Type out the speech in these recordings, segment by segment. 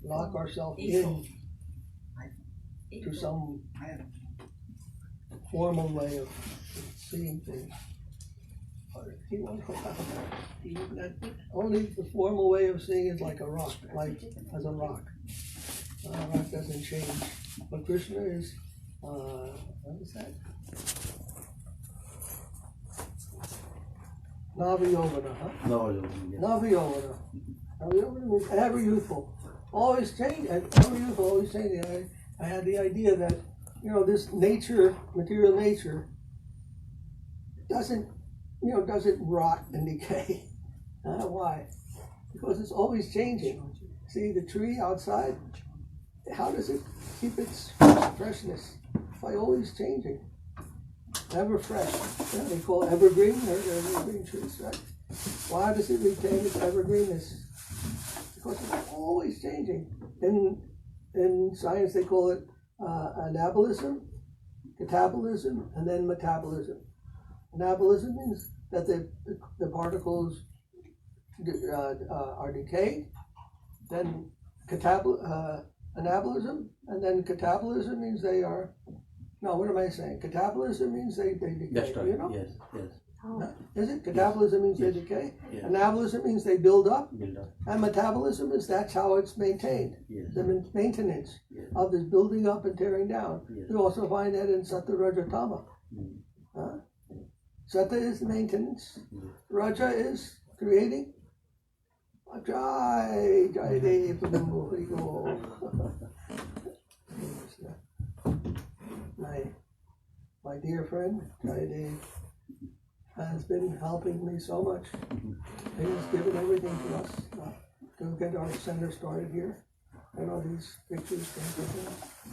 lock ourselves in to some formal way of seeing things. Only the formal way of seeing is like a rock, like as a rock. A rock doesn't change. But Krishna is, what is that? Navayovana, huh? Navayovana. Navayovana means ever youthful. Always changing, ever youthful, always changing. I had the idea that, this nature, material nature, doesn't rot and decay. Why? Because it's always changing. See the tree outside? How does it keep its freshness? By always changing. Ever fresh. Yeah, they call it evergreen, or evergreen trees, right? Why does it retain its evergreenness? Because it's always changing. In science they call it anabolism, catabolism, and then metabolism. Anabolism means that the particles are decayed, then anabolism, and then catabolism means they are, no, what am I saying? Catabolism means they decay, That's right. Yes. Is it? Catabolism means Yes. they decay? Yes. Anabolism means they build up? Build up. And metabolism is that's how it's maintained. Yes. The maintenance Yes. of this building up and tearing down. Yes. You also find that in Sattva, Raja, Tama. Sattva is the maintenance. Raja is creating. Jai Dev Hari My dear friend, Jai Dev, has been helping me so much. He has given everything to us to get our center started here. These pictures,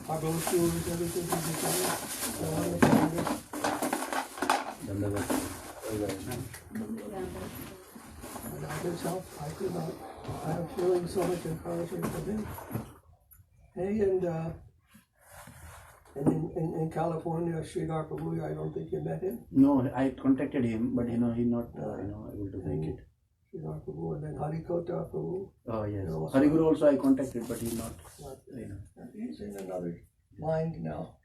our brochures, everything he's done. I want to tell this. Without his help, I could not. I am feeling so much encouragement from him. Hey, and in California, Sridhar Prabhu, I don't think you met him. No, I contacted him, but he's not able to make it. Sridhar Prabhu, and then Harikota Prabhu. Oh yes, Hariguru also I contacted, but he's not. He's in another mind now.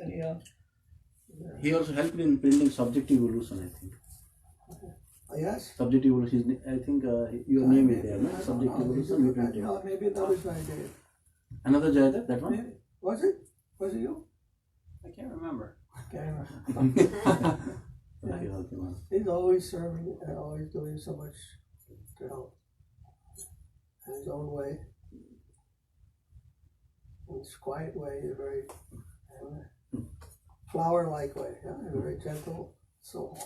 Anyhow. He also helped in building subjective evolution, I think. Yes? Subjective evolution, I think your name is there, no? Subjective evolution. Maybe another guy did. Another Jayada, that one? Maybe. Was it? Was it you? I can't remember. Okay. He's always serving and always doing so much to help in his own way, in his quiet way, in a very flower-like way, in a very gentle soul.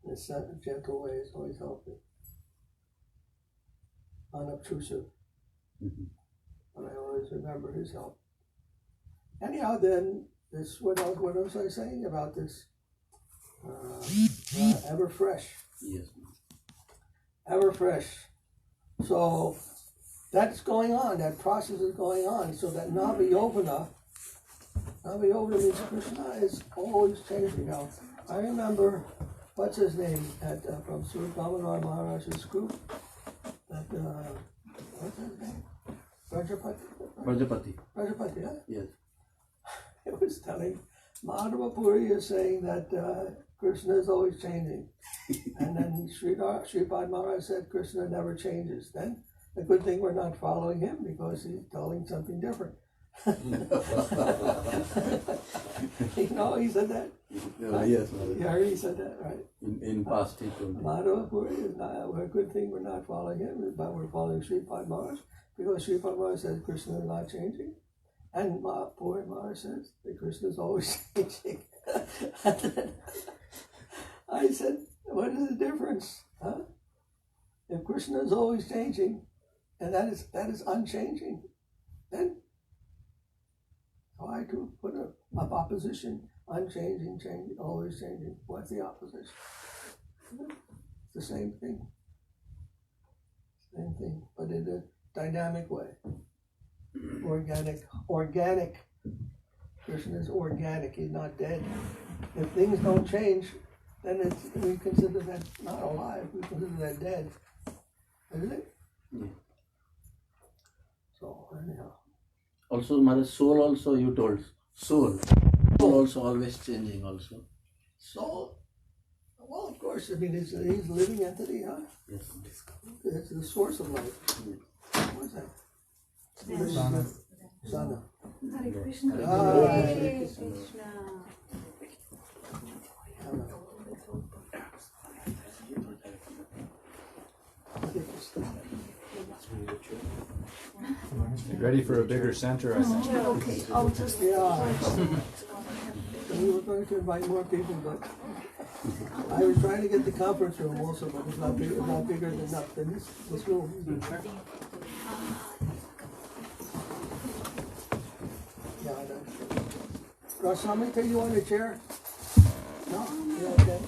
This gentle way is always helping, unobtrusive. And I always remember his help. Anyhow, then, what was I saying about this? Ever fresh. Yes. Ever fresh. So that's going on. That process is going on. So that Navayovana means Krishna is always changing. Now, I remember, what's his name, from Sri Damodar Maharaj's group? What's his name? Prajapati. Prajapati, yeah? Yes. It was telling, Madhava Puri is saying that Krishna is always changing. And then Sripad Maharaj said Krishna never changes. Then the good thing we're not following him because he's telling something different. He said that? Yes. You heard he said that, right? In past he told me. Madhava Puri is not a good thing we're not following him, but we're following Sripad Maharaj because Sripad Maharaj says Krishna is not changing. And Puri Maharaj says that Krishna is always changing. And then I said, what is the difference? If Krishna is always changing, and that is unchanging, then why to put up opposition? Unchanging, changing, always changing. What's the opposition? It's the same thing. Same thing, but in a dynamic way. Organic. Krishna is organic. He's not dead. If things don't change, then we consider that not alive. We consider that dead. Isn't it? Yeah. So anyhow. Also, mother, soul also you told. Soul also always changing also. So, well, of course, I mean, he's a living entity, huh? Yes. It's the source of life. What is that? Sana. Sana. Hare Krishna. Hare Krishna. Ready for a bigger center, I think. Okay, I'll just. Yeah. We were going to invite more people, but I was trying to get the conference room also, but it's not bigger enough than this room. Yeah, I know. Rasami, take you on the chair? No? Yeah, okay.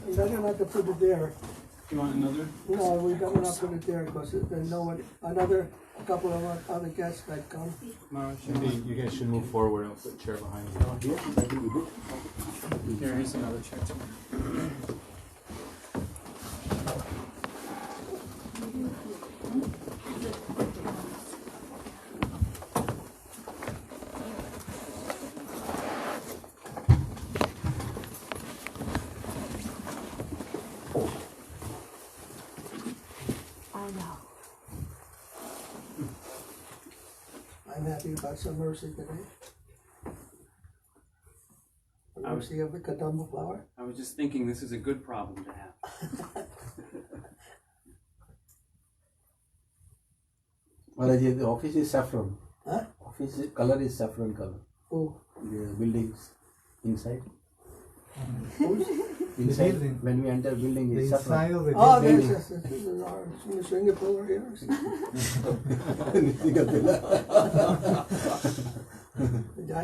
You better not to put it there. You want another? No, we better not put it there because there's no one, a couple of other guests that come. No, maybe you guys should move forward. I'll put a chair behind you. Here, here's another chair. I'm happy about some mercy today. The mercy of the kadamba flower. I was just thinking this is a good problem to have. Motherji, the office is saffron. Huh? Office color is saffron color. Oh. The buildings inside. Who's? Inside, building. when we enter building, The is inside saffron. of the Oh, building. this is our Singapore here.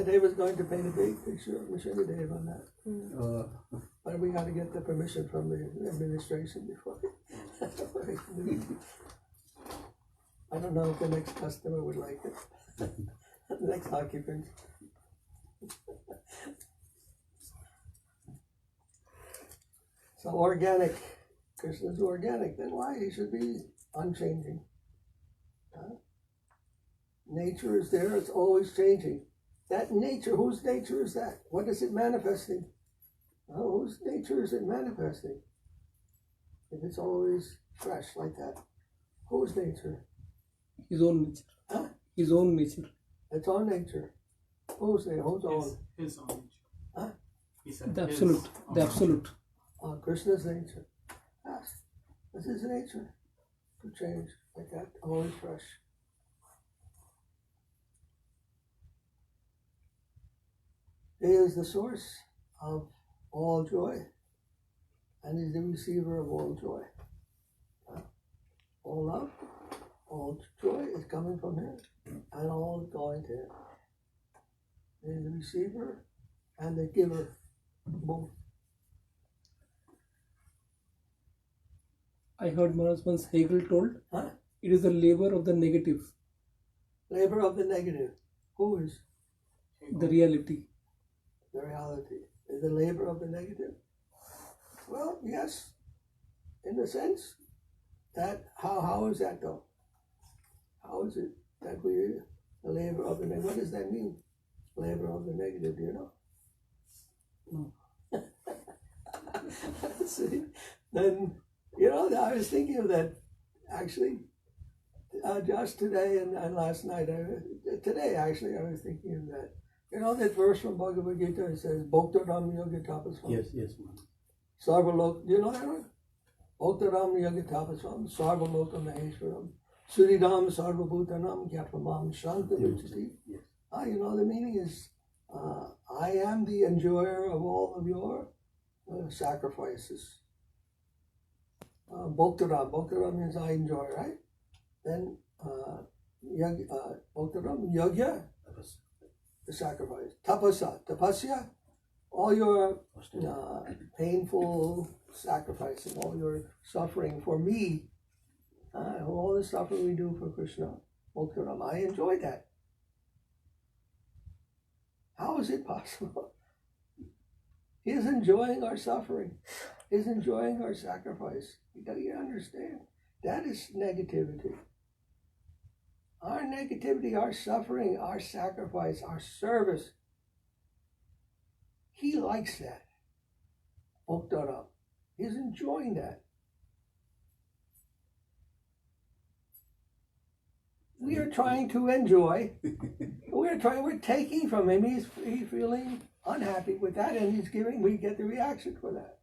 Dave was going to paint a big picture of Mishanga Dave on that. But we got to get the permission from the administration before. I don't know if the next customer would like it. The next occupant. So organic. Krishna's organic. Then why? He should be unchanging. Huh? Nature is there. It's always changing. That nature, whose nature is that? What is it manifesting? Oh, whose nature is it manifesting? If it's always fresh like that. Whose nature? His own nature. Huh? His own nature. Its own nature. Whose nature? Whose own? His own nature. Huh? He said The his absolute. own The absolute. Krishna's nature. Yes. This is nature. To change like that. Always fresh. He is the source of all joy. And is the receiver of all joy. All love, all joy is coming from him. And all is going to him. He is the receiver and the giver. Both. I heard Maharaj once Hegel told, Huh? it is the labor of the negative, Labor of the negative. Who is the reality. the reality? Is the labor of the negative? Well, yes. In a sense. That how is that though? How is it that we the labor of the negative? What does that mean? Labor of the negative, do you know? No. See, then I was thinking of that actually just today and last night. Today actually I was thinking of that. You know that verse from Bhagavad Gita, it says, Bhaktivedanta yoga tapasvam. Yes, yes, ma'am. Sarvalok, do you know that one? Bhaktivedanta yoga tapasvam, Sarvaloka maheshwaram, Suridam sarvabhutanam gyapamam shantaruchati. Yes. The meaning is, I am the enjoyer of all of your sacrifices. Bhaktivedanta means I enjoy, right? Then Bhaktivedanta, yagya, the sacrifice. Tapasya, all your painful sacrificing, all your suffering for me, all the suffering we do for Krishna, Bhaktivedanta, I enjoy that. How is it possible? He is enjoying our suffering. He is enjoying our sacrifice. You understand? That is negativity. Our negativity, our suffering, our sacrifice, our service. He likes that. Bhaktivedanta. He's enjoying that. We are trying to enjoy. We're taking from him. He's feeling unhappy with that, and he's giving. We get the reaction for that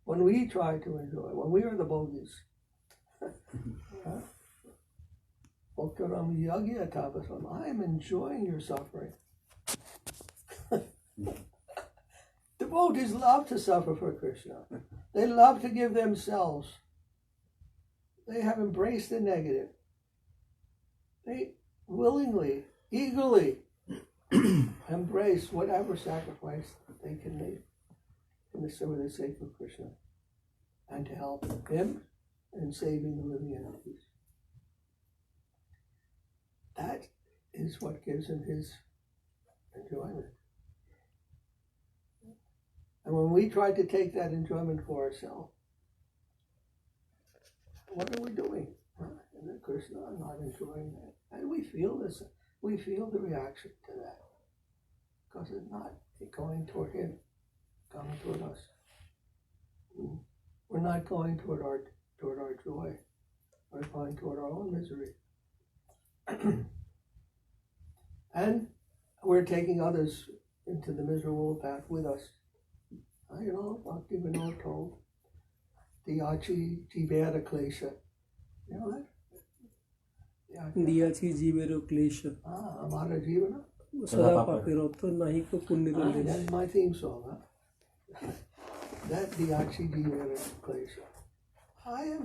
when we try to enjoy. When we are the bogies. I am enjoying your suffering. Devotees love to suffer for Krishna. They love to give themselves. They have embraced the negative. They willingly, eagerly embrace whatever sacrifice they can make for the sake of Krishna and to help him in saving the living entities. That is what gives him his enjoyment. And when we try to take that enjoyment for ourselves, what are we doing? And then Krishna, I'm not enjoying that. And we feel this, we feel the reaction to that. Because it's not going toward him, coming toward us. We're not going toward our joy. We're going toward our own misery. And we're taking others into the miserable path with us. Bhaktivedanta told Diyachi Jivera Klesha. You know that? Diyachi Jivera Klesha. Amara Jivana? Sada Papiroto Nahiko Punnira. That is my theme song, That Diyachi Jivera Klesha.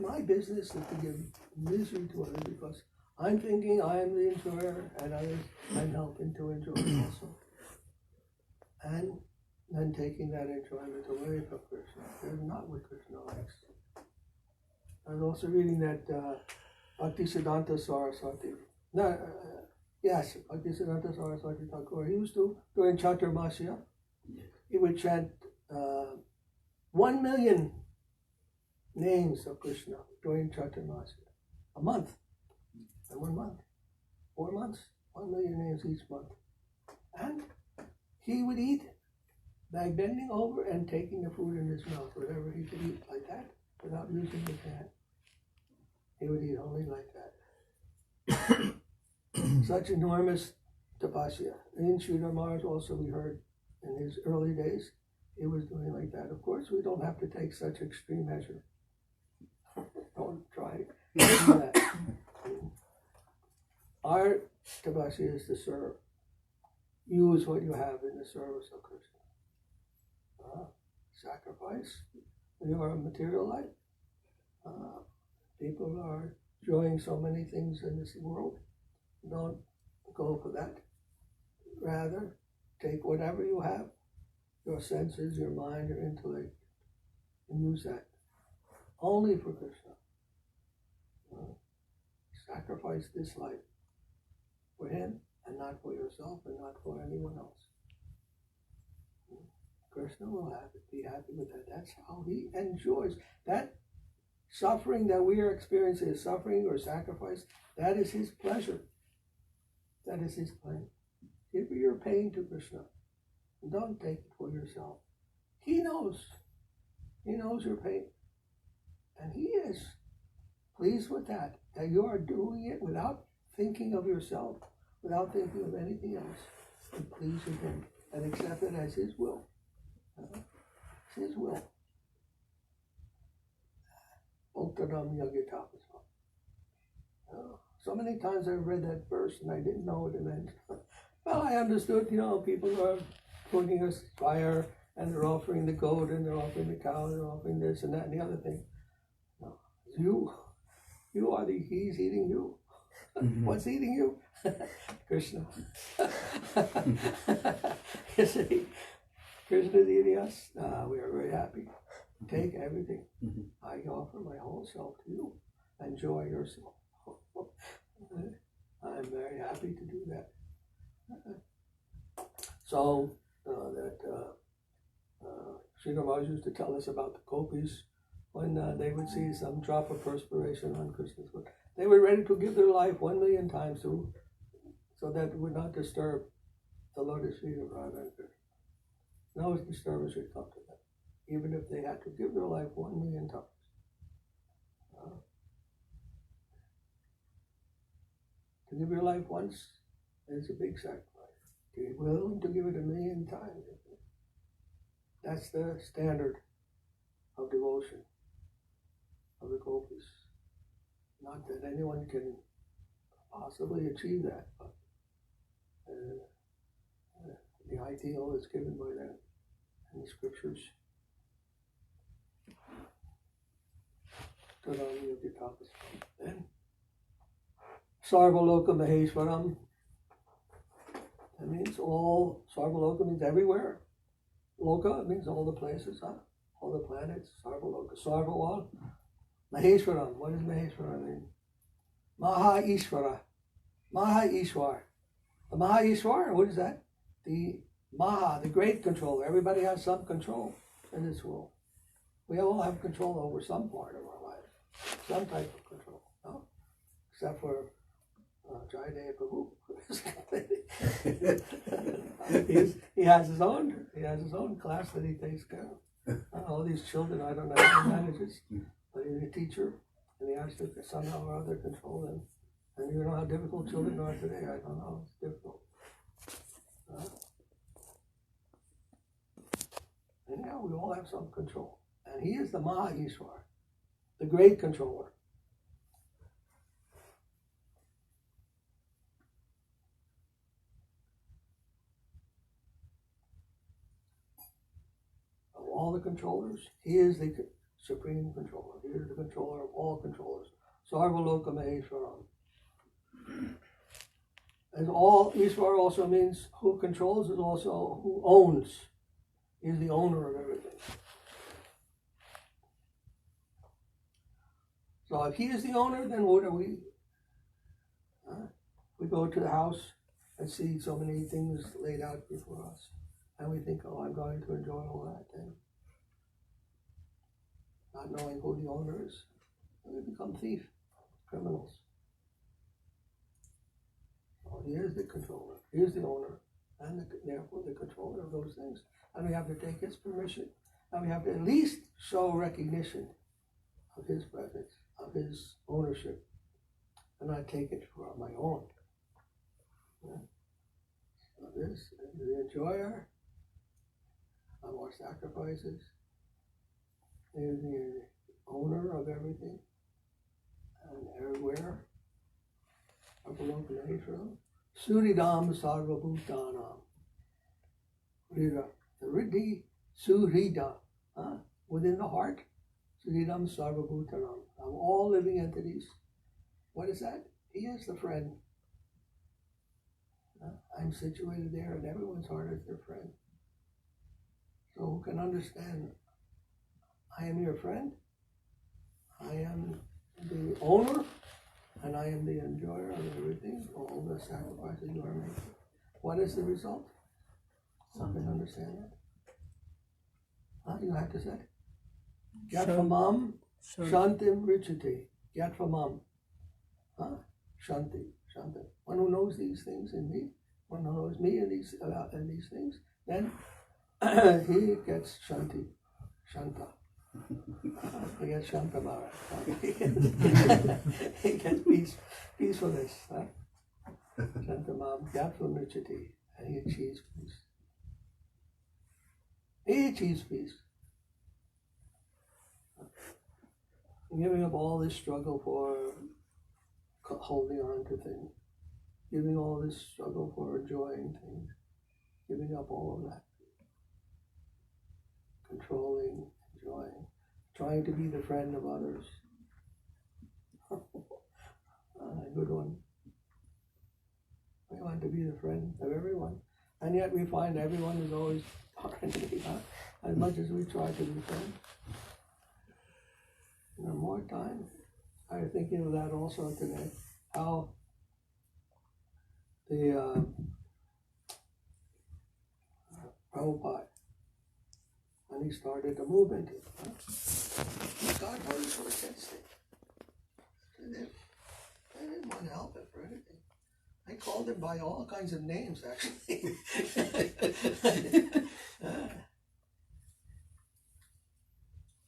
My business is to give misery to others because I'm thinking I am the enjoyer and others I'm helping to enjoy also. And then taking that enjoyment away from Krishna. They're not what Krishna likes. I was also reading that Bhaktivedanta Saraswati. Bhaktivedanta Saraswati Thakur. He used to, during Chaturmasya, he would chant 1 million names of Krishna during Chaturmasya. A month. And 1 month. 4 months. 1 million names each month. And he would eat by bending over and taking the food in his mouth, whatever he could eat like that, without using his hand. He would eat only like that. Such enormous tapasya. In Sridhar Maharaj also we heard in his early days, he was doing like that. Of course, we don't have to take such extreme measure. Don't try to do that. Our tapasya is to serve. Use what you have in the service of Krishna. Sacrifice. When you are a material life, people are enjoying so many things in this world. Don't go for that. Rather, take whatever you have, your senses, your mind, your intellect, and use that only for Krishna. Sacrifice this life for him and not for yourself and not for anyone else. Krishna will be happy with that. That's how he enjoys. That suffering that we are experiencing, suffering or sacrifice, that is his pleasure. That is his plan. Give your pain to Krishna. And don't take it for yourself. He knows. He knows your pain. And he is pleased with that you are doing it without thinking of yourself, without thinking of anything else. And pleasing him and accept it as his will. It's his will. So many times I've read that verse and I didn't know what it meant. Well, I understood, people are putting us fire and they're offering the goat and they're offering the cow and they're offering this and that and the other thing. No, you are he's eating you. What's eating you? Krishna. You see, Krishna is eating us. We are very happy. Take everything. I offer my whole self to you. Enjoy yourself. I'm very happy to do that. So Sri Maharaj used to tell us about the gopis when they would see some drop of perspiration on Krishna's foot. They were ready to give their life 1,000,000 times so that it would not disturb the lotus feet of Radha and Krishna. No disturbance would come to them, even if they had to give their life 1,000,000 times. To give your life once is a big sacrifice. To be willing to give it 1,000,000 times. That's the standard of devotion of the gopis. Not that anyone can possibly achieve that, but the ideal is given by them in the scriptures. Then Sarvaloka Maheshwaram. That means all. Sarvaloka means everywhere. Loka means all the places, all the planets. Sarvaloka, Sarva all. Maheshwaram. What does Maheshwaram mean? Maha Ishvara. Maha Ishwar. The Maha Ishwar, what is that? The Maha, the great controller. Everybody has some control in this world. We all have control over some part of our life. Some type of control. No? Except for Jayadeva Prabhu. he has his own class that he takes care of. All these children, I don't know how he manages, but he's a teacher, and he has to somehow or other control them. And you know how difficult children are today. I don't know. It's difficult. Anyhow, we all have some control. And he is the Maha Ishwar, the great controller. Of all the controllers, he is the supreme controller. He is the controller of all controllers. Sarvaloka Maheshwaram. And all, Ishwar also means who controls is also who owns. He is the owner of everything. So if he is the owner, then what are we? We go to the house and see so many things laid out before us. And we think, oh, I'm going to enjoy all that then. Not knowing who the owner is. And we become thief, criminals. So he is the controller. He is the owner. And therefore the controller of those things. And we have to take his permission. And we have to at least show recognition of his presence, of his ownership, and not take it for my own. So this is the enjoyer of our sacrifices. He is the owner of everything and everywhere. Suridam Sarvabhutanam. Rida. The Riddhi Surida. Within the heart. Suridam Sarvabhutanam. Of all living entities. What is that? He is the friend. I'm situated there, and everyone's heart is their friend. So who can understand? I am your friend. I am the owner, and I am the enjoyer of everything, all the sacrifices you are making. What is the result? Some can understand that. You have to say. Gyatvam Shantim Richati. Gyatvam. Shanti. Shanti. One who knows these things in me, one who knows me in these things, then he gets Shanti. Shanta. He gets Shantamara. He gets peacefulness. Shantamam Gyatvam Richati. And he achieves peace. He achieves peace. Giving up all this struggle for holding on to things, giving all this struggle for enjoying things, giving up all of that, controlling, enjoying, trying to be the friend of others. A good one. We want to be the friend of everyone, and yet we find everyone is always our enemy, as much as we try to be friends. More time. I was thinking of that also today. How the Prabhupada, when he started the movement. God knows were against it. I didn't want to help him for anything. I called him by all kinds of names, actually.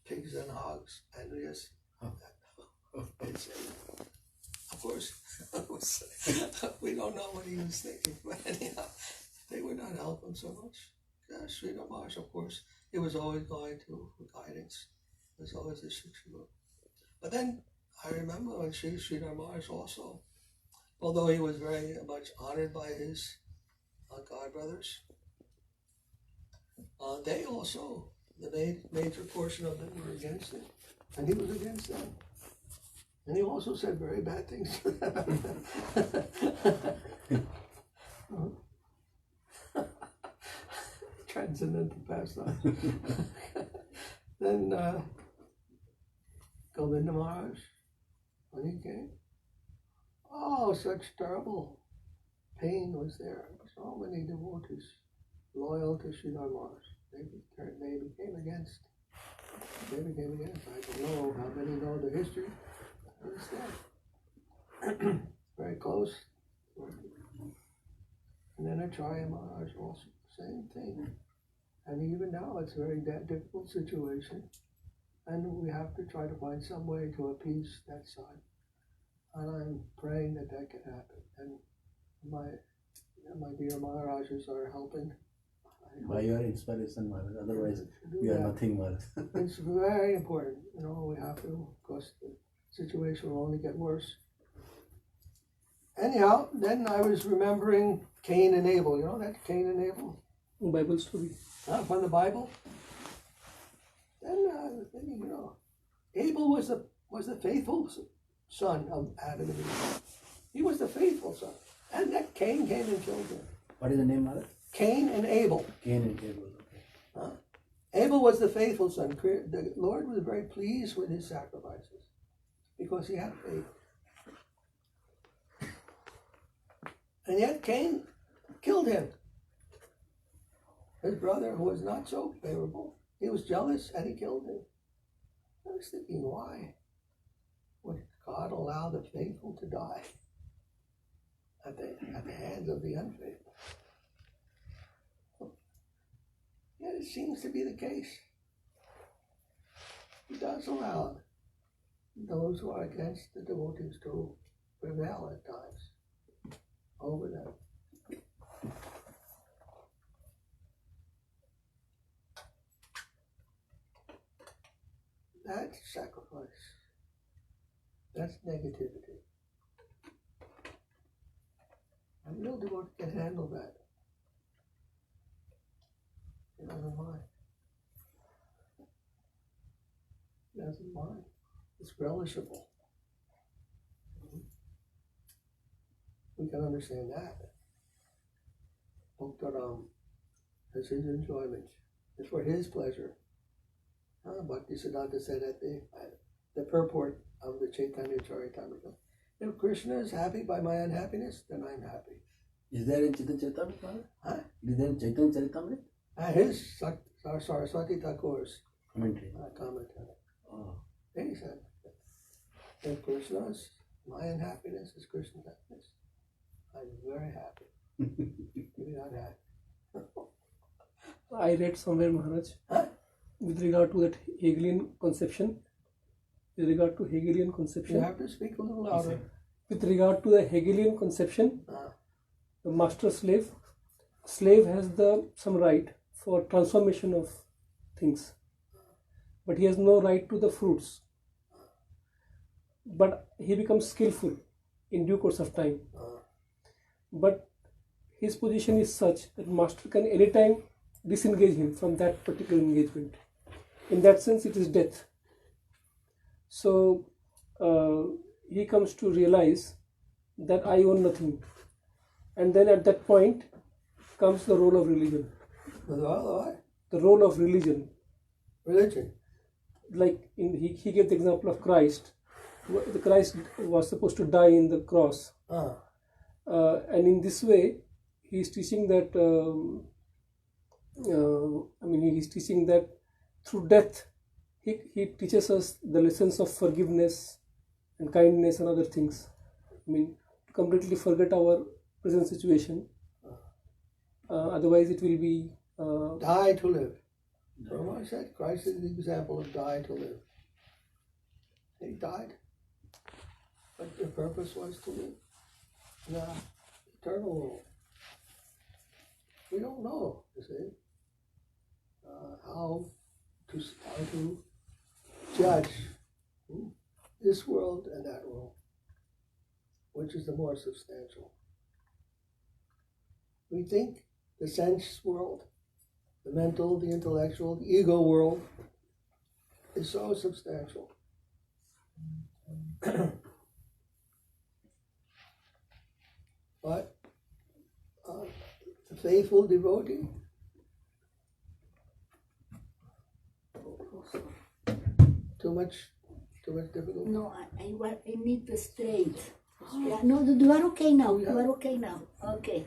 Pigs and hogs, and yes, of course, we don't know what he was thinking, but anyhow, they would not help him so much. Sri Ramash, of course, he was always going to for guidance. There's always this Shikshu. But then I remember when Sri Ramash also, although he was very much honored by his God brothers, they also, the major portion of them were against it, and he was against them. And he also said very bad things to them. Transcendental pastime. Then Govinda Maharaj, when he came, oh, such terrible pain was there. So many devotees loyal to Sridhar Maharaj. They became against. I don't know how many know the history. Understand? Very close. And then Acharya Maharaj also, same thing. And even now it's a very difficult situation. And we have to try to find some way to appease that side. And I'm praying that that can happen. And my dear Maharajas are helping. By your inspiration, Maharaj. Otherwise, we are nothing, Maharaj. It's very important. We have to, because the situation will only get worse. Anyhow, then I was remembering Cain and Abel. You know that, Cain and Abel? Bible story. From the Bible. Then, Abel was the faithful son of Adam and Eve. He was the faithful son. And that Cain came and killed him. What is the name, Maharaj? Cain and Abel. Cain and Abel, okay. Abel was the faithful son. The Lord was very pleased with his sacrifices because he had faith. And yet Cain killed him. His brother, who was not so favorable, he was jealous and he killed him. I was thinking, why would God allow the faithful to die at the hands of the unfaithful? Yet it seems to be the case. He does allow those who are against the devotees to prevail at times over them. That's sacrifice. That's negativity. A real devotee can handle that. He doesn't mind. He doesn't mind. It's relishable. We can understand that. Bhaktaram is his enjoyment. It's for his pleasure. Bhaktivedanta said at the purport of the Chaitanya Charitamrita, if Krishna is happy by my unhappiness, then I'm happy. Is there in Chaitanya Charitamrita, Maharaj? Huh? Is there in Chaitanya Charitamrita? His Saraswati Thakur's Commentary. commentary. Oh. He said, if Krishna is my unhappiness is Krishna's happiness, I'm very happy. You're not happy. I read somewhere, Maharaj, with regard to that Hegelian conception. With regard to Hegelian conception. You have to speak a little louder. With regard to the Hegelian conception, the master slave has some right for transformation of things, but he has no right to the fruits. But he becomes skillful in due course of time. But his position is such that master can anytime disengage him from that particular engagement. In that sense, it is death. So he comes to realize that I own nothing. And then at that point comes the role of religion. The role of religion. Religion. Like he gave the example of Christ. The Christ was supposed to die in the cross. And in this way, he is teaching that, he's teaching that through death, he teaches us the lessons of forgiveness and kindness and other things. I mean, to completely forget our present situation. Otherwise, it will be. Die to live. Remember I said Christ is the example of die to live. He died, but the purpose was to live in the eternal world. We don't know, you see, how to judge this world and that world, which is the more substantial. We think the sense world, the mental, the intellectual, the ego world is so substantial. But the faithful devotee too much difficulty. No, I need the straight. Yeah, no, you are okay now. You are okay now. Okay.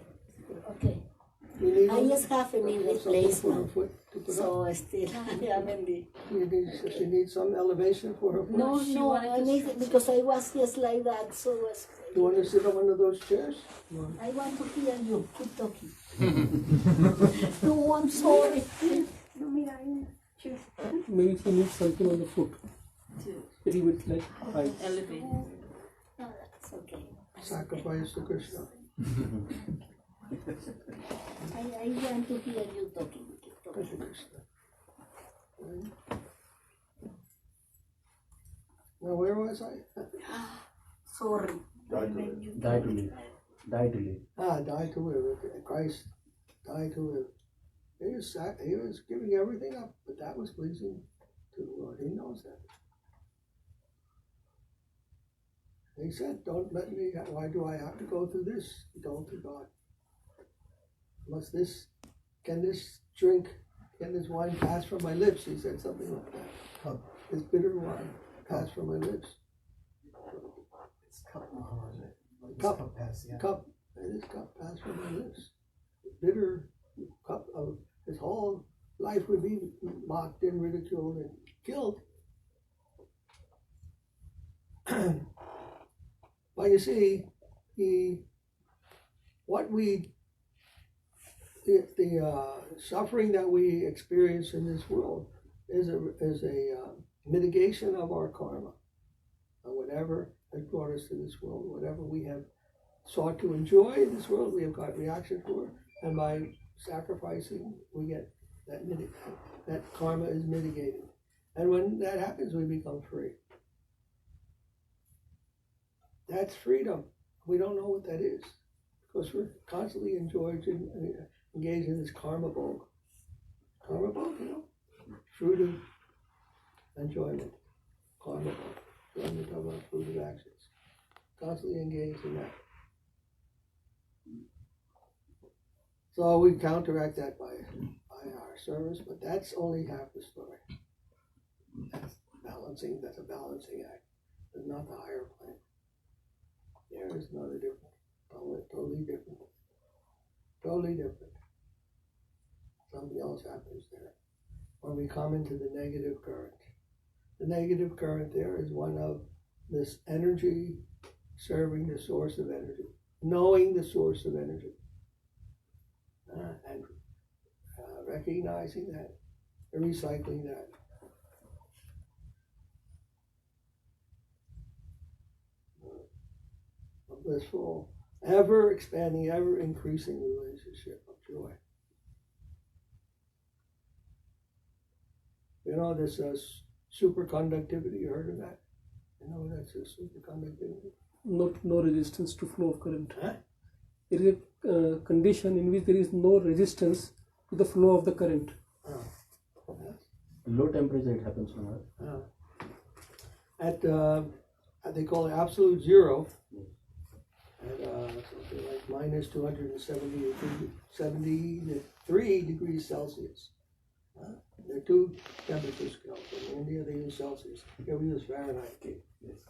I just have a knee replacement. So still, I mean, She needs some elevation for her foot. no, I need it because I was just like that. So You want to sit on one of those chairs? I want to hear you. Keep talking. No, I'm sorry. No, mira, hay una chair. Maybe he needs something on the foot. A little bit like height. Elevate. No, that's okay. Sacrifice to Krishna. I want to hear you talking. Keep talking. Krishna, Krishna. Now, where was I? Sorry. Die to live. Die to live. Die to live. Okay. Christ died to live. He was giving everything up, but that was pleasing to the Lord. He knows that. He said, "Don't let me. Why do I have to go through this?" He told to God. Can this wine pass from my lips? He said something like that. This bitter wine pass from my lips. Cup pass from my lips. The bitter cup of his whole life would be mocked and ridiculed and killed. But you see, the suffering that we experience in this world is a mitigation of our karma. Whatever has brought us to this world, whatever we have sought to enjoy in this world, we have got reaction for, and by sacrificing, we get that karma is mitigated. And when that happens, we become free. That's freedom. We don't know what that is, because we're constantly engaged in this karma bhog. Karma bhog, fruit of enjoyment. Karma bhog. Enjoyment of our fruit of actions. Constantly engaged in that. So we counteract that by our service, but that's only half the story. That's a balancing act. It's not the higher plane. There is another different, totally different. Totally different. Something else happens there. When we come into the negative current. The negative current there is one of this energy serving the source of energy. Knowing the source of energy. And recognizing that. And recycling that. A blissful, ever expanding, ever increasing relationship of joy. This superconductivity, you heard of that? That's a superconductivity. No resistance to flow of current. Huh? There is a condition in which there is no resistance to the flow of the current. Low temperature it happens on Earth. At they call it absolute zero, at something like minus 273 degrees Celsius. There are two temperature scales. In India they use Celsius. Here we use Fahrenheit.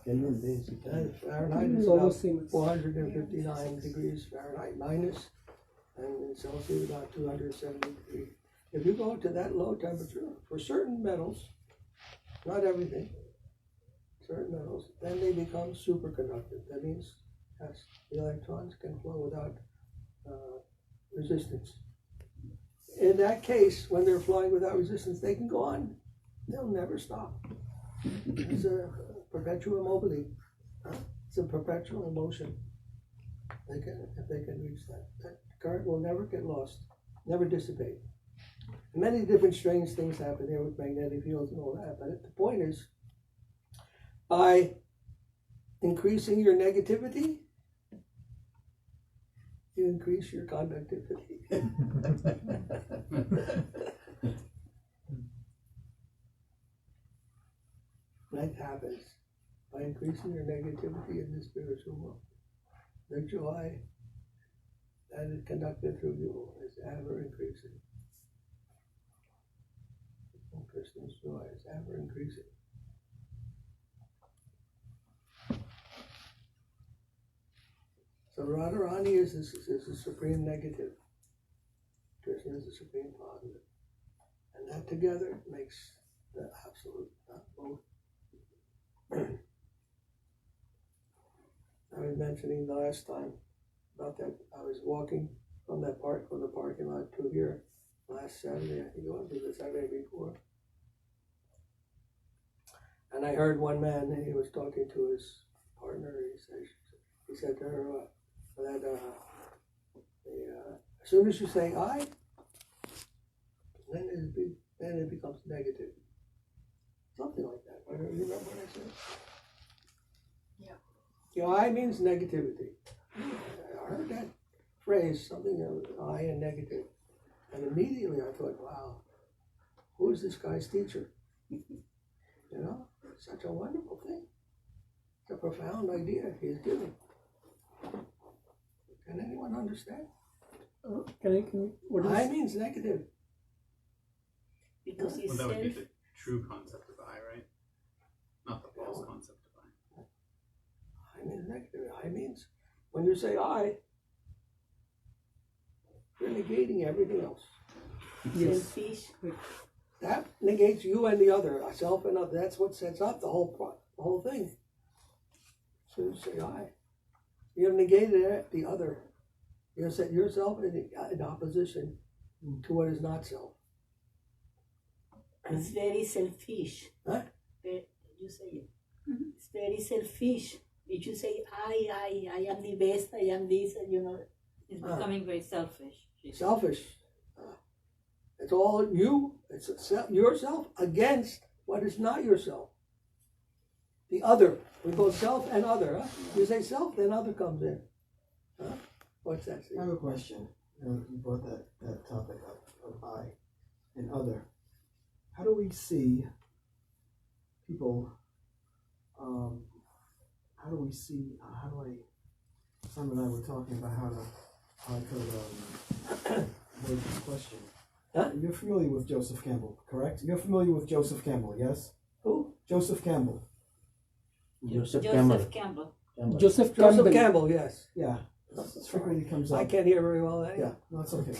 Kelvin basic. Fahrenheit is about 459 degrees Fahrenheit minus, and in Celsius about 273 if you go to that low temperature for certain metals, not everything, certain metals, then they become superconductive. That means yes, the electrons can flow without resistance. In that case, when they're flowing without resistance, they can go on. They'll never stop. It's a perpetual mobile. It's a perpetual motion. If they can reach that current will never get lost, never dissipate. Many different strange things happen here with magnetic fields and all that, but the point is, by increasing your negativity, you increase your conductivity. That happens by increasing your negativity in the spiritual world. The joy that is conducted through you is ever increasing. Krishna's joy is ever increasing. So Radharani is the supreme negative. Krishna is the supreme positive. And that together makes the absolute, both. I was mentioning the last time about that. I was walking from the parking lot to here last Saturday. I think it was the Saturday before. And I heard one man, and he was talking to his partner. He said to her that as soon as you say I, then it becomes negative. Something like that. You remember what I said? Yeah. I means negativity. I heard that phrase, something of I and negative. And immediately I thought, wow, who is this guy's teacher? You know, it's such a wonderful thing. It's a profound idea he's giving. Can anyone understand? What is I means negative. Because it's Well, that would be self. the true concept of I, right? Not the false concept of I. I means negative. I means when you say I, you're negating everything else. Selfish. That negates you and the other, self and other. That's what sets up the whole thing. So you say I. You've negated the other. You set yourself in opposition to what is not self. It's very selfish. Huh? You say it. It's very selfish. If you say I am the best, I am this, It's becoming very selfish. Selfish. It's all you. It's yourself against what is not yourself. The other. We go self and other. Huh? You say self, then other comes in. Huh? What's that? I have a question. You brought that topic up of I and other. How do we see people? How do we see? Simon and I were talking about how I could word this question. Huh? You're familiar with Joseph Campbell, correct? You're familiar with Joseph Campbell, yes? Who? Joseph Campbell. Joseph Campbell. Joseph Joseph Campbell, yes. Yeah. It frequently comes up. I can't hear very well. Yeah, no, it's okay.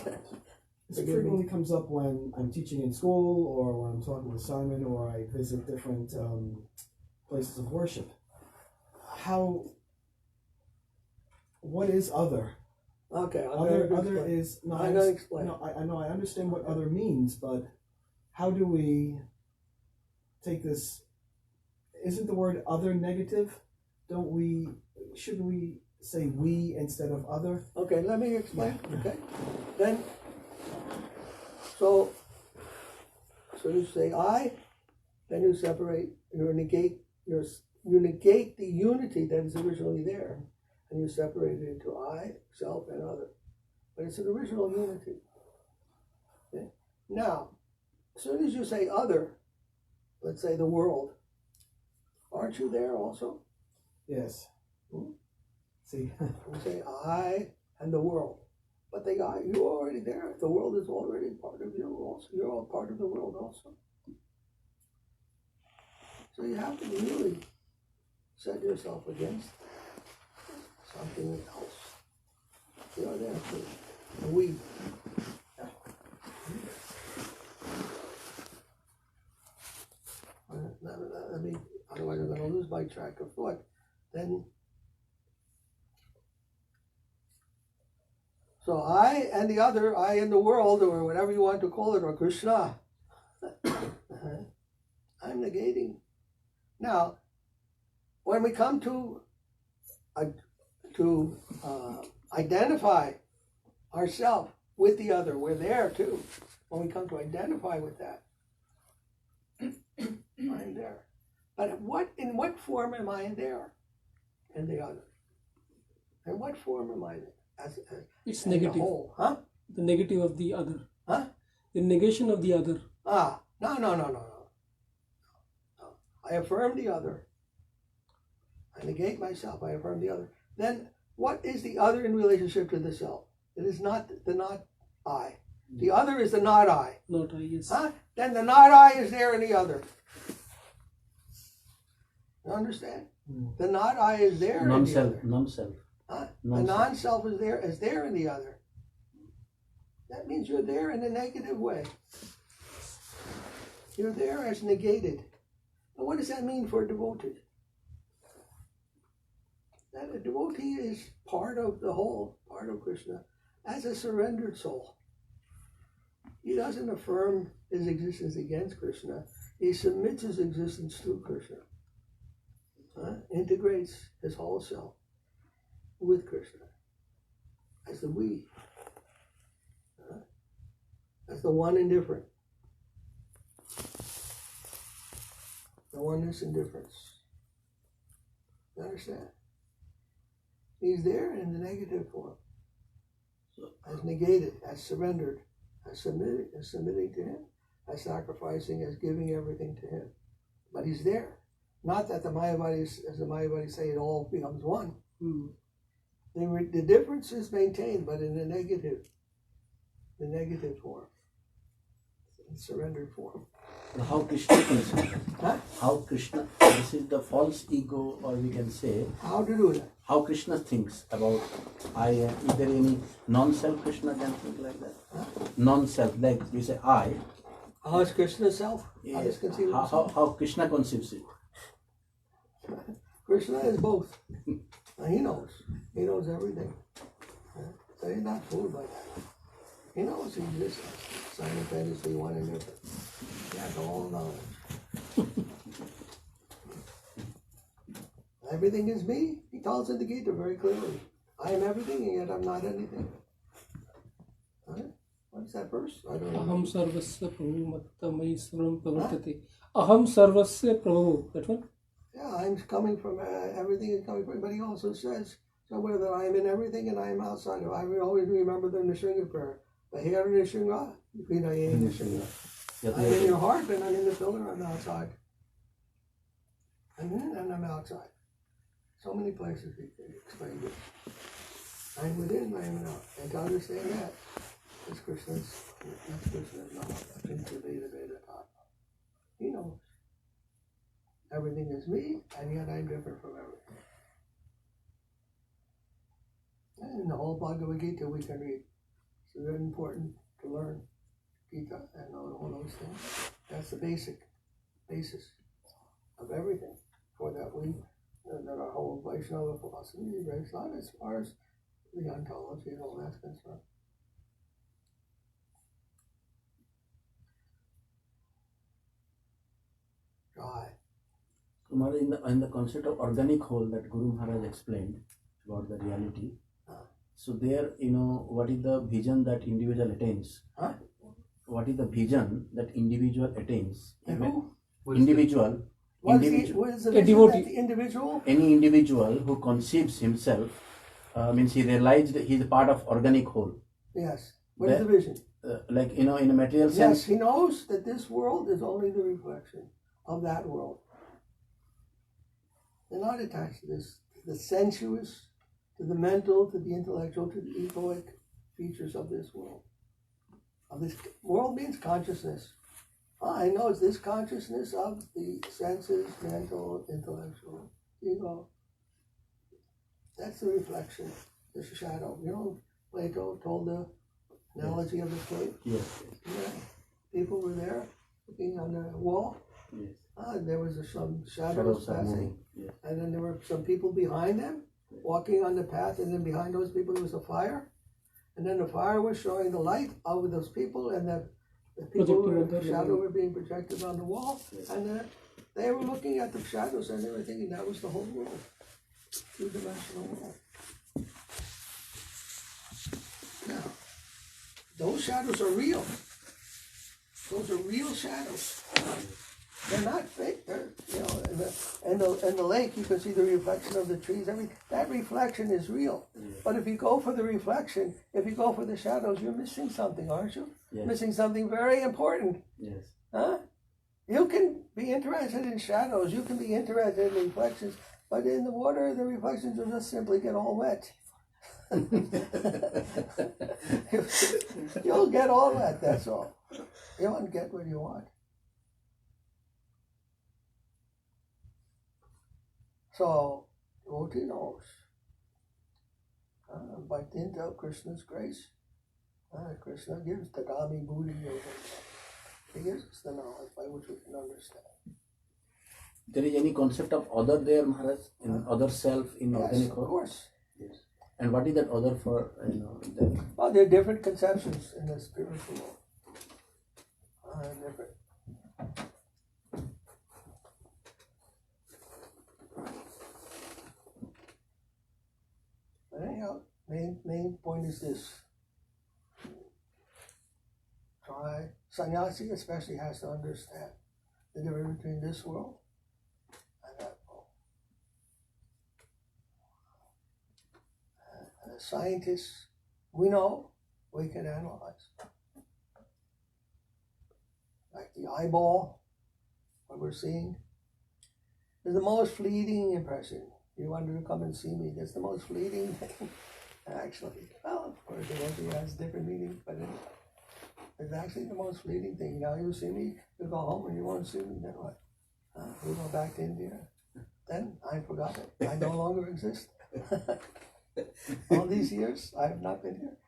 This Forgive frequently comes up when I'm teaching in school or when I'm talking with Simon or I visit different places of worship. What is other? Okay, Other is no. I'm going to explain. No, I know. I understand what other means, but how do we take this? Isn't the word other negative? Should we say we instead of other? Okay, let me explain. Okay, then. So you say I, then you separate. You negate the unity that is originally there. And you separate it into I, self, and other. But it's an original unity. Okay? Now, as soon as you say other, let's say the world, aren't you there also? Yes. See. You say I and the world. But you're already there. The world is already part of you also. You're all part of the world also. So you have to really set yourself against something else. You're there too. And we. otherwise I'm going to lose my track of thought. Then, so I and the other, I and the world, or whatever you want to call it, or Krishna, I'm negating. Now, when we come to identify ourselves with the other, we're there too. When we come to identify with that, I'm there. But in what form am I there? In the other. In what form am I there? It's negative. Whole, huh? The negative of the other. Huh? The negation of the other. No. I affirm the other. I negate myself. I affirm the other. Then what is the other in relationship to the self? It is not the not I. The other is the not I. Not I, yes. Huh? Then the not I is there in the other. You understand? The not I is there in the other. Non-self. Huh? The non-self is there in the other. That means you're there in a negative way. You're there as negated. And what does that mean for a devotee? That a devotee is part of the whole, part of Krishna, as a surrendered soul. He doesn't affirm his existence against Krishna. He submits his existence to Krishna. Integrates his whole self with Krishna as the we, as the one indifferent, the oneness indifference. You understand? He's there in the negative form, as negated, as surrendered, as submitting to him, as sacrificing, as giving everything to him. But he's there. Not that the Mayavadis, as the Mayavadis say, it all becomes one. The difference is maintained, but in the negative form, in surrendered form. How Krishna thinks. Huh? How Krishna, this is the false ego, or we can say, How to do that? how Krishna thinks about I am. Is there any non-self Krishna can think like that? Huh? Non-self, like we say I. How is Krishna's self? Yeah. How does conceive of himself? How Krishna conceives it. Krishna is both. He knows. He knows everything. So he's not fooled by that. He knows he exists simultaneously one and different. He has all knowledge. Everything is me. He tells in the Gita very clearly. I am everything and yet I'm not anything. What is that verse? I don't know. Aham sarvasya prabhu mattamai sarvam pravartate. Aham sarvasya prabhu. That one? Yeah, I'm coming from everything is coming from. But he also says somewhere that I am in everything and I am outside of. I will always remember the Nisringa prayer. The hair Nisringa, Vinaye Nisringa. I'm in your heart, and I'm in the pillar. I'm outside. I'm in and I'm outside. So many places we can explain this. I'm within, I am out. And to understand that, that's Krishna's knowledge. Veda. He knows. Everything is me, and yet I'm different from everything. And in the whole Bhagavad Gita we can read. It's very important to learn Gita and all those things. That's the basis of everything. For that that our whole Vaishnava philosophy is based on as far as the ontology and all that's concerned. Right. Kumara, in the concept of organic whole that Guru Maharaj explained about the reality, so there, what is the vision that individual attains? Huh? What is the vision that individual attains? Who? Individual. What is the A devotee. the individual? Any individual who conceives himself means he realized he is part of organic whole. Yes. What is the vision? In a material sense. Yes, he knows that this world is only the reflection of that world. They're not attached to this, to the sensuous, to the mental, to the intellectual, to the egoic features of this world. Of this world means consciousness. I know it's this consciousness of the senses, mental, intellectual, ego. That's the reflection, the shadow. Plato told the analogy of the cave. Yes. Yeah. People were there looking on the wall. Yes. There was some shadows Shadows are passing. moving. Yes. And then there were some people behind them walking on the path, and then behind those people there was a fire. And then the fire was showing the light over those people, and the people the shadow were being projected on the wall. Yes. And they were looking at the shadows and they were thinking that was the whole world, two-dimensional world. Now, those shadows are real. Those are real shadows. They're not fake. They're, in the lake, you can see the reflection of the trees. That reflection is real. But if you go for the reflection, if you go for the shadows, you're missing something, aren't you? Yes. Missing something very important. Yes. Huh? You can be interested in shadows. You can be interested in reflections. But in the water, the reflections will just simply get all wet. You'll get all wet, that's all. You won't get what you want. So, devotee knows. By dint of Krishna's grace, Krishna gives the Dami Buddhi Yoga. He gives us the knowledge by which we can understand. There is any concept of other there, Maharaj, in other self in organic Yes, of whole? course. Yes. And what is that other for, then? Well, there are different conceptions in the spiritual world. Different. But anyhow, main point is this. Sannyasi especially has to understand the difference between this world and that world. And as scientists, we know, we can analyze. Like the eyeball, what we're seeing, is the most fleeting impression. You wanted to come and see me, that's the most fleeting thing, actually. Well, of course, it has different meanings, but it's actually the most fleeting thing. Now you see me, you go home and you won't see me, then what? We go back to India. Then I forgot it. I no longer exist. All these years, I have not been here.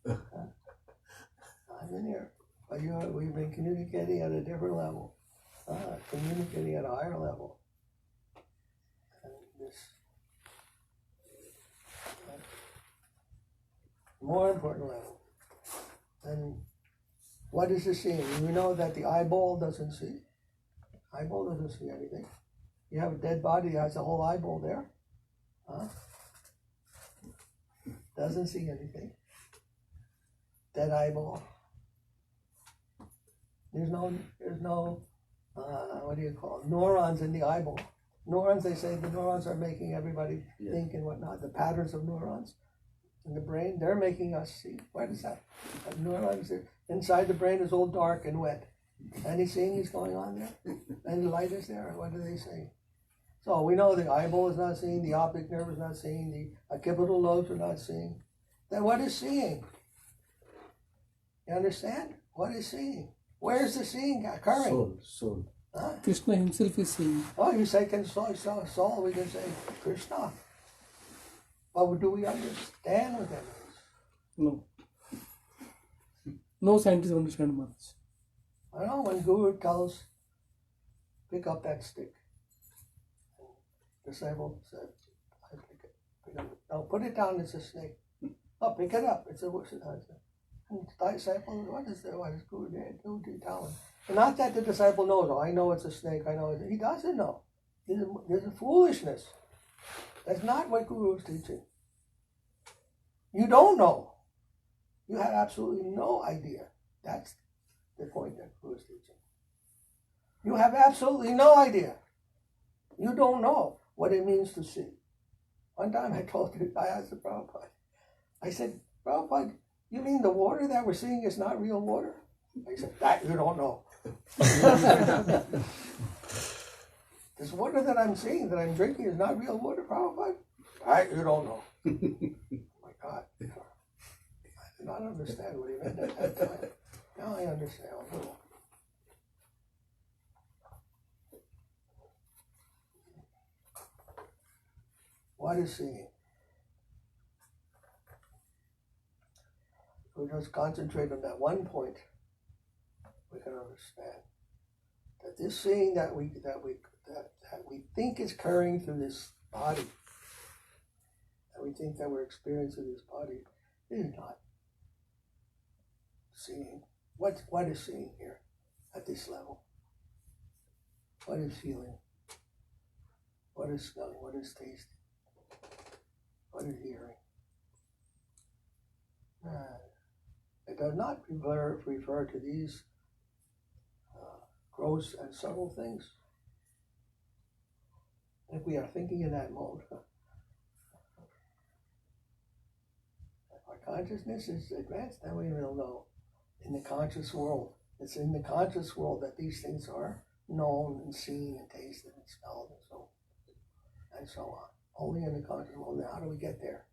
I've been here. But we've been communicating at a different level. Communicating at a higher level. And this more important level. And what is the seeing? We know that the eyeball doesn't see. Eyeball doesn't see anything. You have a dead body that has a whole eyeball there. Doesn't see anything. Dead eyeball. There's no what do you call it? Neurons in the eyeball. Neurons, they say the neurons are making everybody think and whatnot. The patterns of neurons in the brain, they're making us see. What is that? Neurons inside the brain is all dark and wet. Any seeing is going on there? Any light is there? What do they say? So we know the eyeball is not seeing, the optic nerve is not seeing, the occipital lobes are not seeing. Then what is seeing? You understand? What is seeing? Where is the seeing occurring? Soul. Huh? Krishna himself is seeing. Oh, you say soul, we can say Krishna. But do we understand what that is? No. No scientist understand much. I know when Guru tells, pick up that stick. Disciple said, I pick it. No, put it down, it's a snake. Oh, pick it up, it's a and the disciple, what is Guru telling? Not that the disciple knows, I know it's a snake, I know he doesn't know. There's a foolishness. That's not what Guru is teaching. You don't know. You have absolutely no idea. That's the point that Guru is teaching. You have absolutely no idea. You don't know what it means to see. One time I asked the Prabhupada, I said, Prabhupada, you mean the water that we're seeing is not real water? He said, that you don't know. This water that I'm seeing, that I'm drinking, is not real water, Prabhupada? That you don't know. Oh my God. I did not understand what he meant at that time. Now I understand a little. What is seeing? If we just concentrate on that one point, we can understand that this seeing that we think is occurring through this body, that we think that we're experiencing this body, is not seeing. What is seeing here at this level? What is feeling? What is smelling? What is tasting? What is hearing? It does not refer to these gross and subtle things. If we are thinking in that mode, if our consciousness is advanced, then we will know in the conscious world. It's in the conscious world that these things are known and seen and tasted and smelled and so on. Only in the conscious world. Now, how do we get there?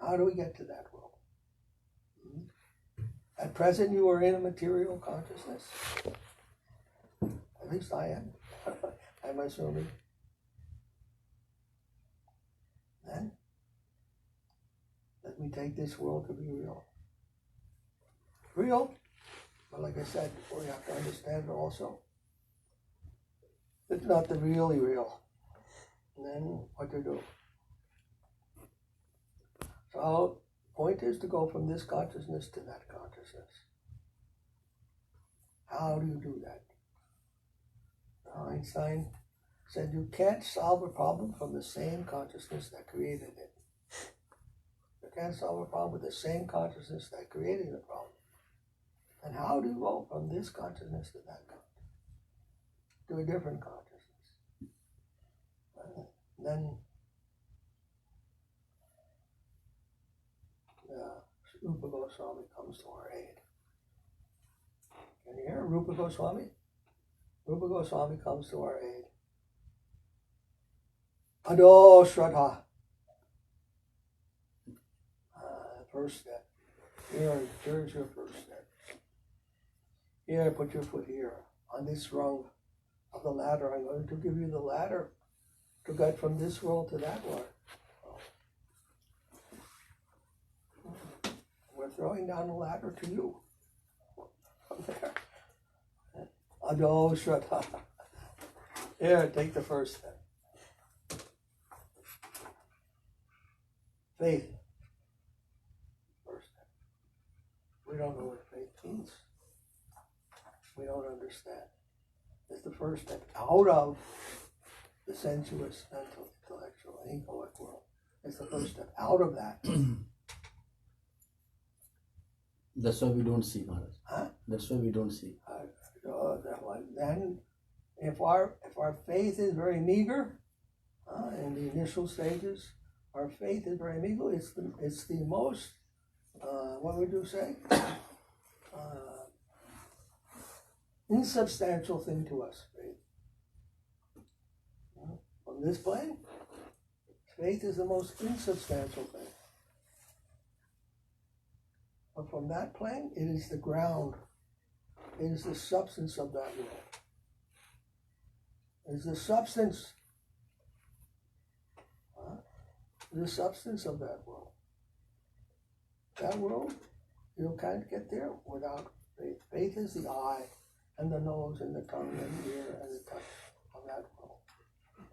How do we get to that world? At present, you are in a material consciousness. At least I am. I'm assuming. Then, let me take this world to be real. Real, but like I said before, you have to understand it also. It's not the really real. And then, what to do? So, point is to go from this consciousness to that consciousness. How do you do that? Einstein said you can't solve a problem from the same consciousness that created it. You can't solve a problem with the same consciousness that created the problem. And how do you go from this consciousness to that consciousness? To a different consciousness. Then Rupa Goswami comes to our aid. Can you hear Rupa Goswami? Rupa Goswami comes to our aid. Ado Shraddha. First step. Here's your first step. Here, put your foot here on this rung of the ladder. I'm going to give you the ladder to get from this world to that world. We're throwing down the ladder to you. From there. Ado Shraddha. Here, take the first step. Faith. First step. We don't know what faith means. We don't understand. It's the first step out of the sensuous, mental, intellectual, and egoic world. It's the first step out of that. That's why we don't see, Maharaj. Huh? That's why we don't see. Then, if our faith is very meager, in the initial stages, our faith is very meager. It's the most, what would you say, insubstantial thing to us. Faith. On this plane, faith is the most insubstantial thing. But from that plane, it is the ground. It is the substance of that world. It is the substance. The substance of that world. That world, you can't get there without faith. Faith is the eye and the nose and the tongue and the ear and the touch of that world.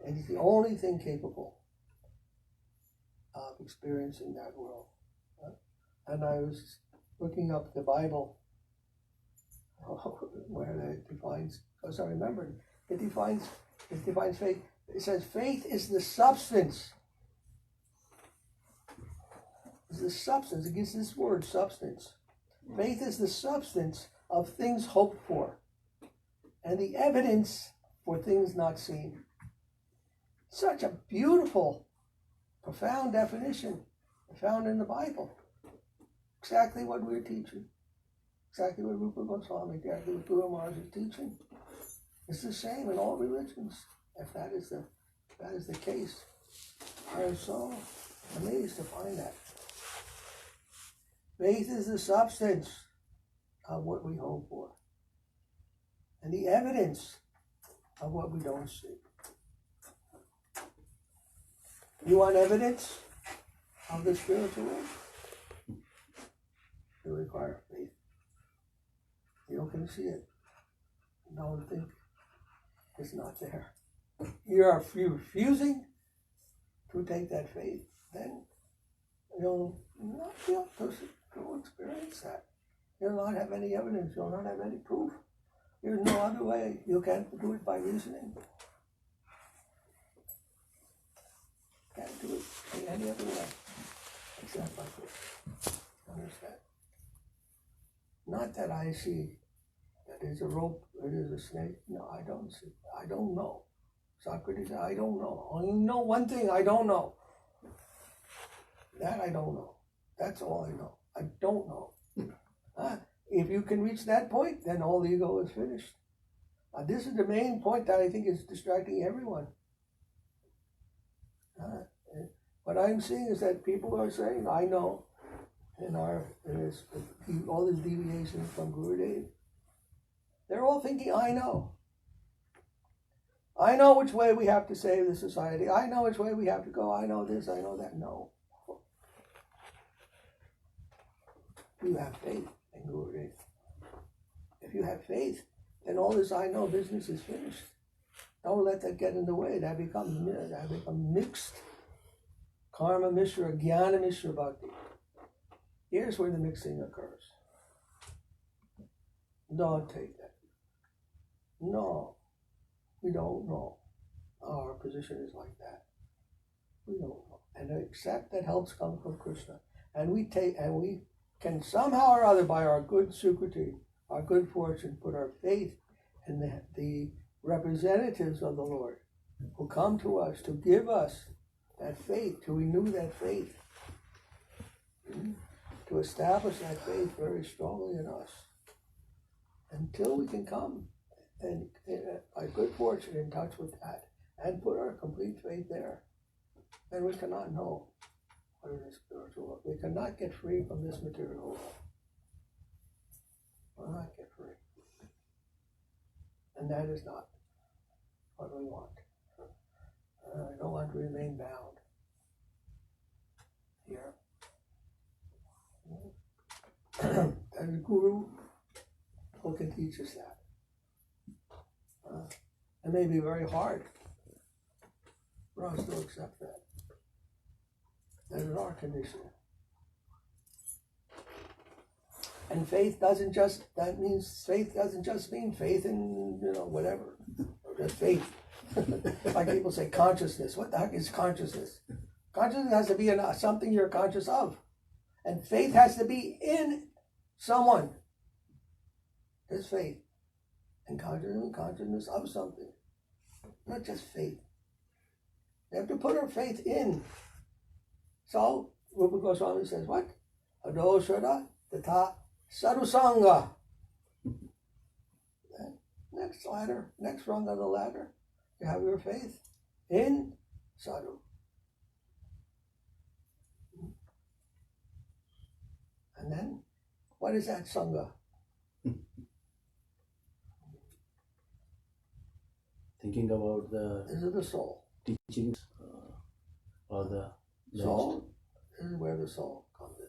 It is the only thing capable of experiencing that world. And I was looking up the Bible where it defines, because I remembered, it defines faith. It says faith is the substance. It's the substance. It gives this word substance. Faith is the substance of things hoped for and the evidence for things not seen. Such a beautiful, profound definition found in the Bible. Exactly what we're teaching. Exactly what Rupa Goswami, exactly what Guru Maharaj is teaching. It's the same in all religions. If that is the case, I am so amazed to find that. Faith is the substance of what we hope for, and the evidence of what we don't see. You want evidence of the spiritual world? You require faith. You can see it. don't think it's not there. You're refusing to take that faith, then you'll not be able to experience that. You'll not have any evidence, you'll not have any proof. There's no other way. You can't do it by reasoning. Can't do it in any other way except by faith. Understand? Not that I see that there's a rope, it is a snake. No, I don't see. I don't know. Socrates said, I don't know. Only know one thing, I don't know. That I don't know. That's all I know. I don't know. If you can reach that point, then all ego is finished. This is the main point that I think is distracting everyone. What I'm seeing is that people are saying, I know, all these deviations from Gurudev. They're all thinking, I know. I know which way we have to save the society. I know which way we have to go. I know this, I know that. No. You have faith in Gurudev. If you have faith, then all this I know business is finished. Don't let that get in the way. That becomes mixed. Karma Mishra, Jnana Mishra Bhakti. Here's where the mixing occurs. Don't take that. No, we don't know. Our position is like that. We don't know. And accept that helps come from Krishna. And we can somehow or other, by our good sukriti, our good fortune, put our faith in the representatives of the Lord who come to us to give us that faith, to renew that faith, to establish that faith very strongly in us. Until we can come and by good fortune in touch with that and put our complete faith there, then we cannot know what is spiritual world. We cannot get free from this material world. We'll not get free. And that is not what we want. I don't want to remain bound here. And the Guru who can teach us that. It may be very hard for us to accept that. That is our condition. And faith doesn't just mean faith in, whatever. Or just faith. Like people say consciousness. What the heck is consciousness? Consciousness has to be something you're conscious of. And faith has to be in someone. There's faith. And consciousness of something. Not just faith. We have to put our faith in. So, Rupa Goswami says what? Adoshara tata Sadhu-Sanga. Next ladder, next rung of the ladder, you have your faith in Sadhu. And then, what is that Sangha? Thinking about This is the soul. teachings or the Soul, this is where the soul comes in.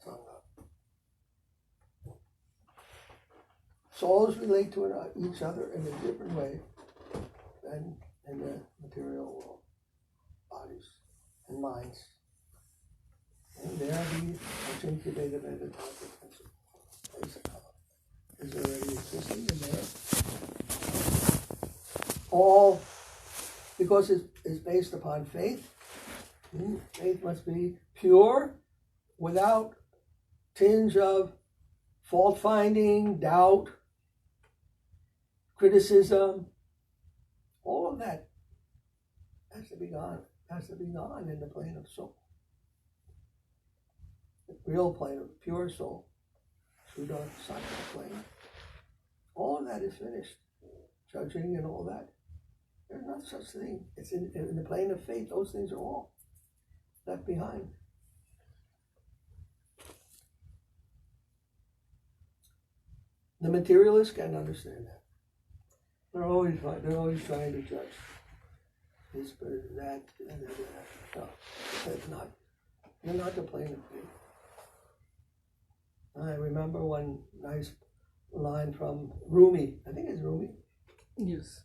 Sangha. Souls relate to each other in a different way than in the material world. Bodies and minds. And there the incubated and the consequences is already existing in there. All because it's based upon faith. Faith must be pure, without tinge of fault-finding, doubt, criticism. All of that has to be gone. Has to be gone in the plane of soul. The real plane of pure soul. Shuddha Sattva plane. All of that is finished. Judging and all that. There's not such thing. It's in the plane of faith. Those things are all left behind. The materialists can't understand that. They're always trying to judge this, that. No, that's not. You're not the plane of faith. I remember one nice line from Rumi. I think it's Rumi. Yes.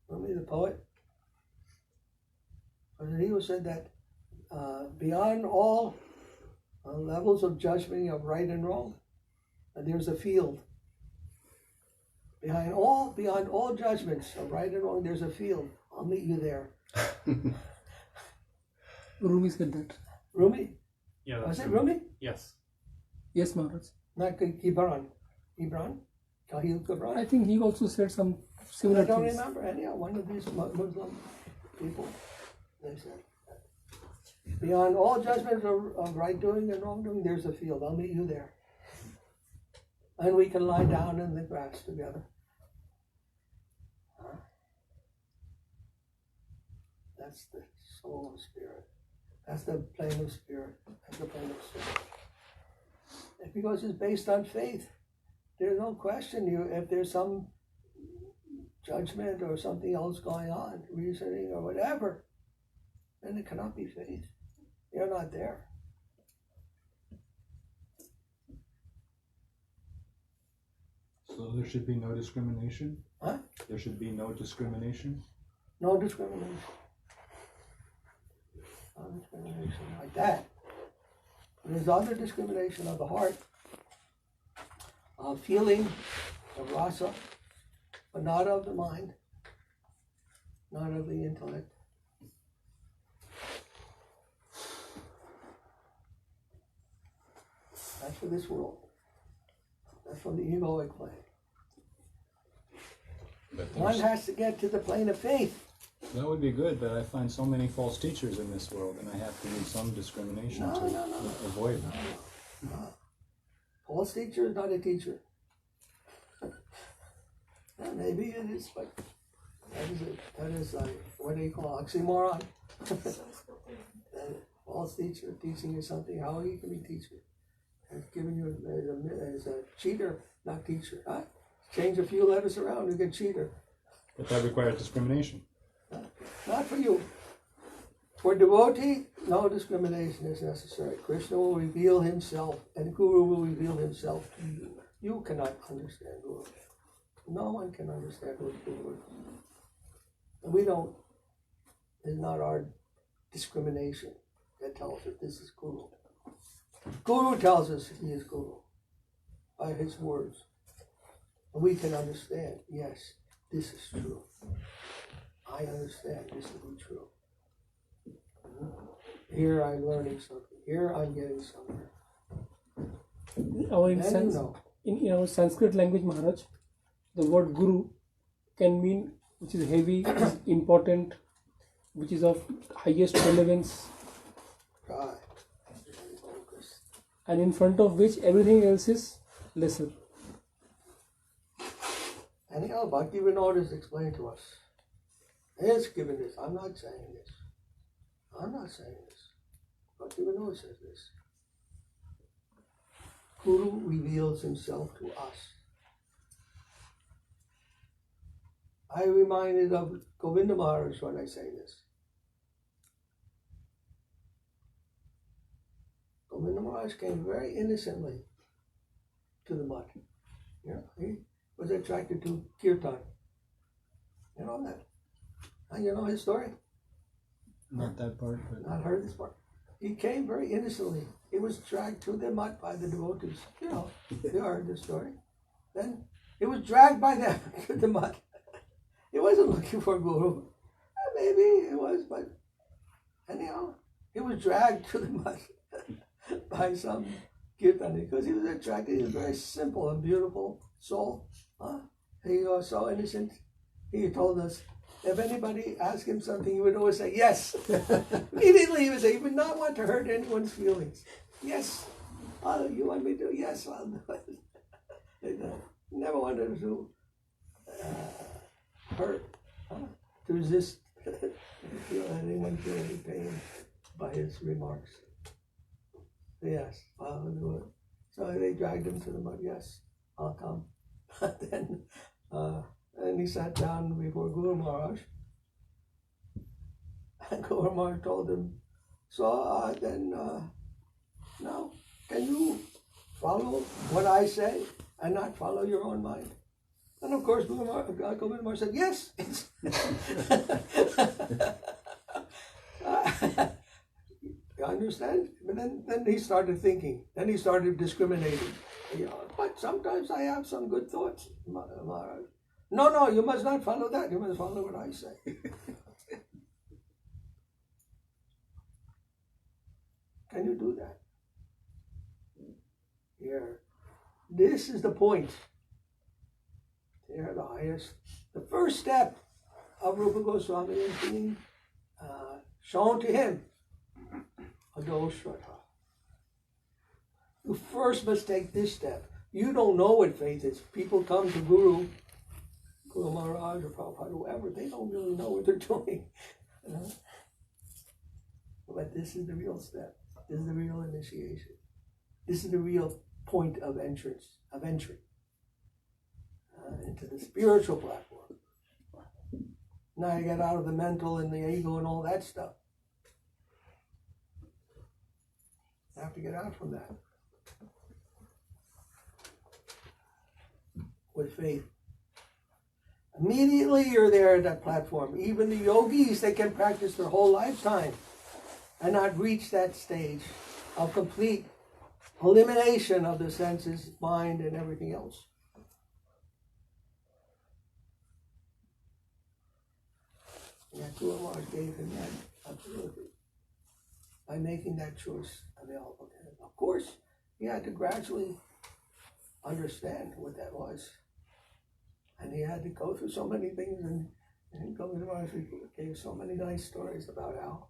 Rumi, the poet. And he said that beyond all levels of judgment of right and wrong, there's a field. Beyond all judgments of right and wrong, there's a field. I'll meet you there. Rumi said that. Rumi? Yeah, Was it Rumi? Yes. Yes, Maharaj. Not Gibran. Gibran? Kahil Gibran? I think he also said some similar I don't things. remember any. One of these Muslim people, they said, beyond all judgment of right doing and wrongdoing, there's a field. I'll meet you there. And we can lie down in the grass together. That's the soul of spirit. That's the plane of spirit. That's the plane of spirit. And because it's based on faith, there's no question if there's some judgment or something else going on, reasoning or whatever, then it cannot be faith. You're not there. So there should be no discrimination? Huh? There should be no discrimination? No discrimination. No discrimination like that. There's other discrimination of the heart, of feeling, of rasa, but not of the mind, not of the intellect. That's for this world. That's from the egoic plane. One has to get to the plane of faith. That would be good, but I find so many false teachers in this world, and I have to use some discrimination to avoid them. False teacher is not a teacher. Maybe it is, but that is what do you call oxymoron? False teacher teaching you something. How he can be teacher? It's giving you as a cheater, not teacher. Huh? Change a few letters around, you get cheater. But that requires discrimination. Not for you. For devotee, no discrimination is necessary. Krishna will reveal himself, and Guru will reveal himself to you. You cannot understand Guru. No one can understand who Guru is. And we don't. It's not our discrimination that tells us this is Guru. Guru tells us he is Guru by his words. And we can understand, yes, this is true. I understand this to be true. Here I'm learning something. Here I'm getting somewhere. In our Sanskrit language, Maharaj, the word Guru can mean which is heavy, which is important, which is of highest relevance. Right. And in front of which everything else is lesser. Anyhow, Bhaktivedanta is explained to us. It's given this. I'm not saying this. I'm not saying this. Bhaktivedanta says this. Guru reveals himself to us. I reminded of Govinda Maharaj when I say this. Govinda Maharaj came very innocently to the mud. You know, he was attracted to kirtan. You know that? And you know his story? Not that part, but... Not heard this part. He came very innocently. He was dragged to the mud by the devotees. You know, you heard the story. Then he was dragged by them to the mud. He wasn't looking for Guru. Maybe it was, but anyhow, he was dragged to the mud by some kirtan because he was attracted. He was a very simple and beautiful soul. He was so innocent. He told us, if anybody asked him something, he would always say, yes. Immediately he would say, he would not want to hurt anyone's feelings. Yes. You want me to? Yes, I'll do it. Never wanted to hurt, to resist anyone feel any pain by his remarks. Yes, I'll do it. So they dragged him to the mud. Yes, I'll come. But then, and he sat down before Guru Maharaj. And Guru Maharaj told him, so then, now, can you follow what I say and not follow your own mind? And of course, Govind Maharaj said, yes. You understand? But then he started thinking. Then he started discriminating. But sometimes I have some good thoughts, Maharaj. No, you must not follow that. You must follow what I say. Can you do that? Here. This is the point. Here, the highest. The first step of Rupa Goswami is being shown to him. Adoshraddha. You first must take this step. You don't know what faith is. People come to Guru Maharaj or Prabhupada, whoever, they don't really know what they're doing. But this is the real step. This is the real initiation. This is the real point of entry into the spiritual platform. Now you get out of the mental and the ego and all that stuff. You have to get out from that. With faith. Immediately you're there at that platform. Even the yogis, they can practice their whole lifetime and not reach that stage of complete elimination of the senses, mind, and everything else. And that Guru Maharaj gave him that ability by making that choice available to him. Of course, he had to gradually understand what that was. And he had to go through so many things, and Govind Maharaj gave so many nice stories about how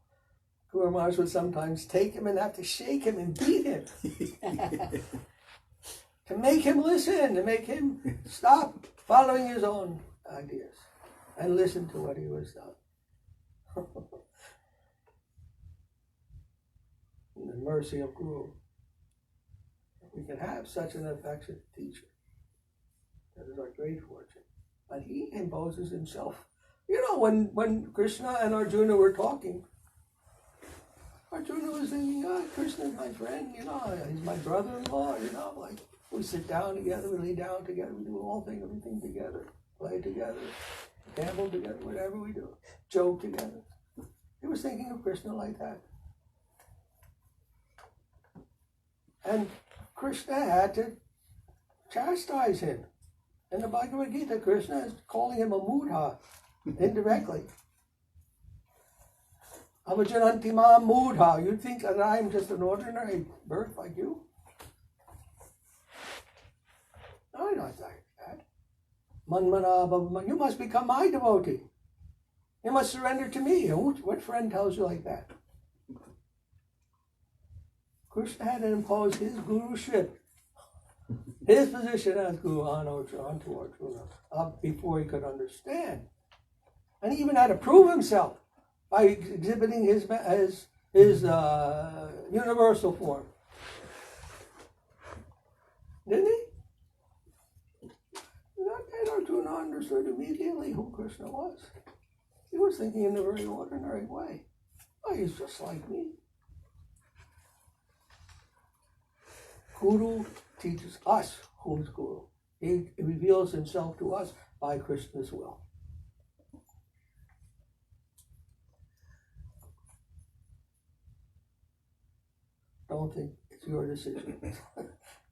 Guru Maharaj would sometimes take him and have to shake him and beat him to make him listen, to make him stop following his own ideas and listen to what he was done. In the mercy of Guru, we can have such an affectionate teacher. That is our great fortune. But he imposes himself. You know, when Krishna and Arjuna were talking, Arjuna was thinking, Krishna's my friend, he's my brother-in-law, like we sit down together, we lay down together, we do everything together, play together, gamble together, whatever we do, joke together. He was thinking of Krishna like that. And Krishna had to chastise him. In the Bhagavad Gita, Krishna is calling him a mudha, indirectly. Avajananti ma mudha. You think that I'm just an ordinary birth like you? No, I'm not like that. Manmana bhavaman. You must become my devotee. You must surrender to me. What friend tells you like that? Krishna had to impose his guruship, his position as Guru onto Arjuna before he could understand. And he even had to prove himself by exhibiting his universal form. Didn't he? Not that Arjuna understood immediately who Krishna was. He was thinking in a very ordinary way. He's just like me. Guru teaches us who is Guru. He reveals himself to us by Krishna's will. Don't think it's your decision.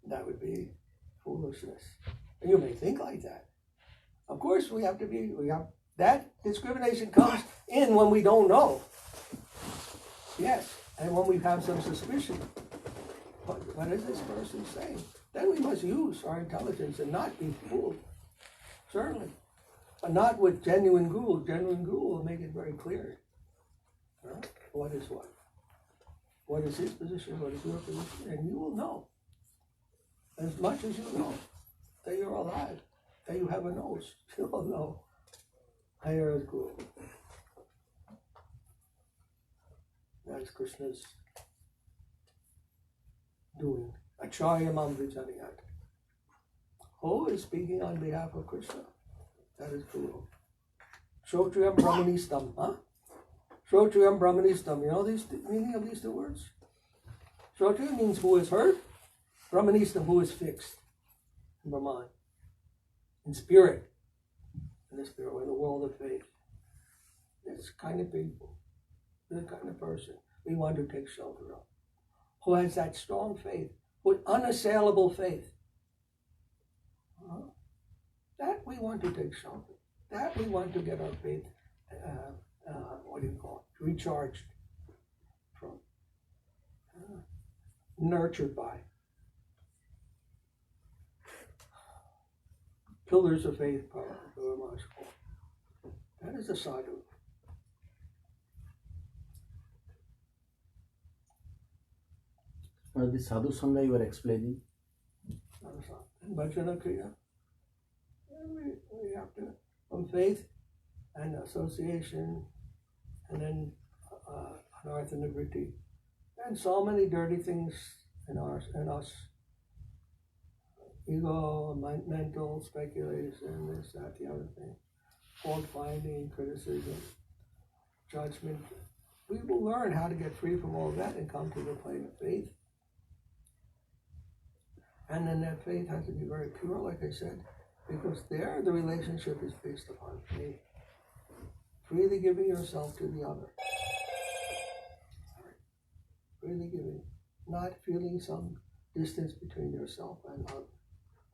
That would be foolishness. And you may think like that. Of course, that discrimination comes in when we don't know. Yes, and when we have some suspicion. What is this person saying? Then we must use our intelligence and not be fooled. Certainly. But not with genuine Guru. Genuine Guru will make it very clear. What is what? What is his position? What is your position? And you will know. As much as you know that you're alive, that you have a nose, you will know. Higher as Guru. That's Krishna's doing. Acharya Mam Vijaniyat. Who is speaking on behalf of Krishna? That is Guru. Shrotriyam Brahmanistam. Shrotriyam Brahmanistam. You know the meaning of these two words? Shrotriya means who is heard. Brahmanistam, who is fixed. in Brahman, in spirit, in the spirit, in the world of faith. This kind of people, this kind of person we want to take shelter of, who has that strong faith, with unassailable faith. That we want to take shelter. That we want to get our faith, recharged from, nurtured by. Pillars of faith, power, that is a sadhu. The Sadhu-Sanga you were explaining. Bhajana Kriya. We have to, from faith and association, and then anartha nivritti, and so many dirty things in us. Ego, mental speculation, this, that, the other thing. Fault finding, criticism, judgment. We will learn how to get free from all of that and come to the plane of faith. And then that faith has to be very pure, like I said, because there the relationship is based upon faith. Freely giving yourself to the other. Freely giving. Not feeling some distance between yourself and other.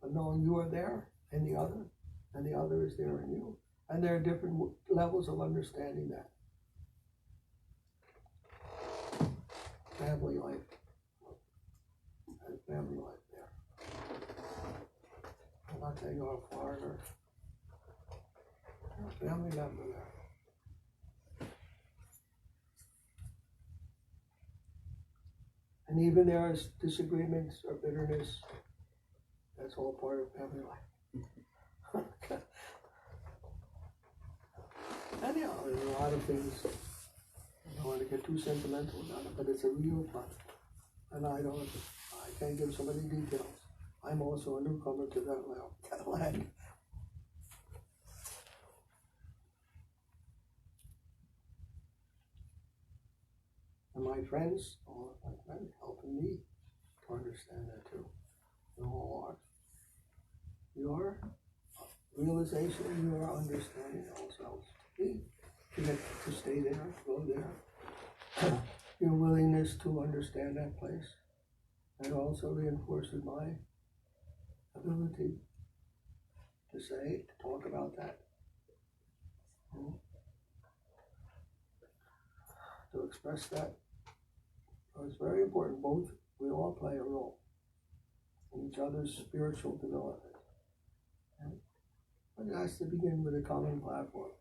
But knowing you are there in the other, and the other is there in you. And there are different levels of understanding that. Family life. And family life there. I'm not saying you're a foreigner. You're a family member there. And even there is disagreements or bitterness. That's all part of family life. Anyhow, there's a lot of things. I don't want to get too sentimental about it, but it's a real fun. And I can't give so many details. I'm also a newcomer to that land. And my friends, all of my friends, helping me to understand that too. You all are. Your realization, your understanding ourselves to be, to stay there, to go there. Your willingness to understand that place. And also reinforces my ability to say, to talk about that. To express that. So it's very important. Both, we all play a role in each other's spiritual development. But it has to begin with a common platform.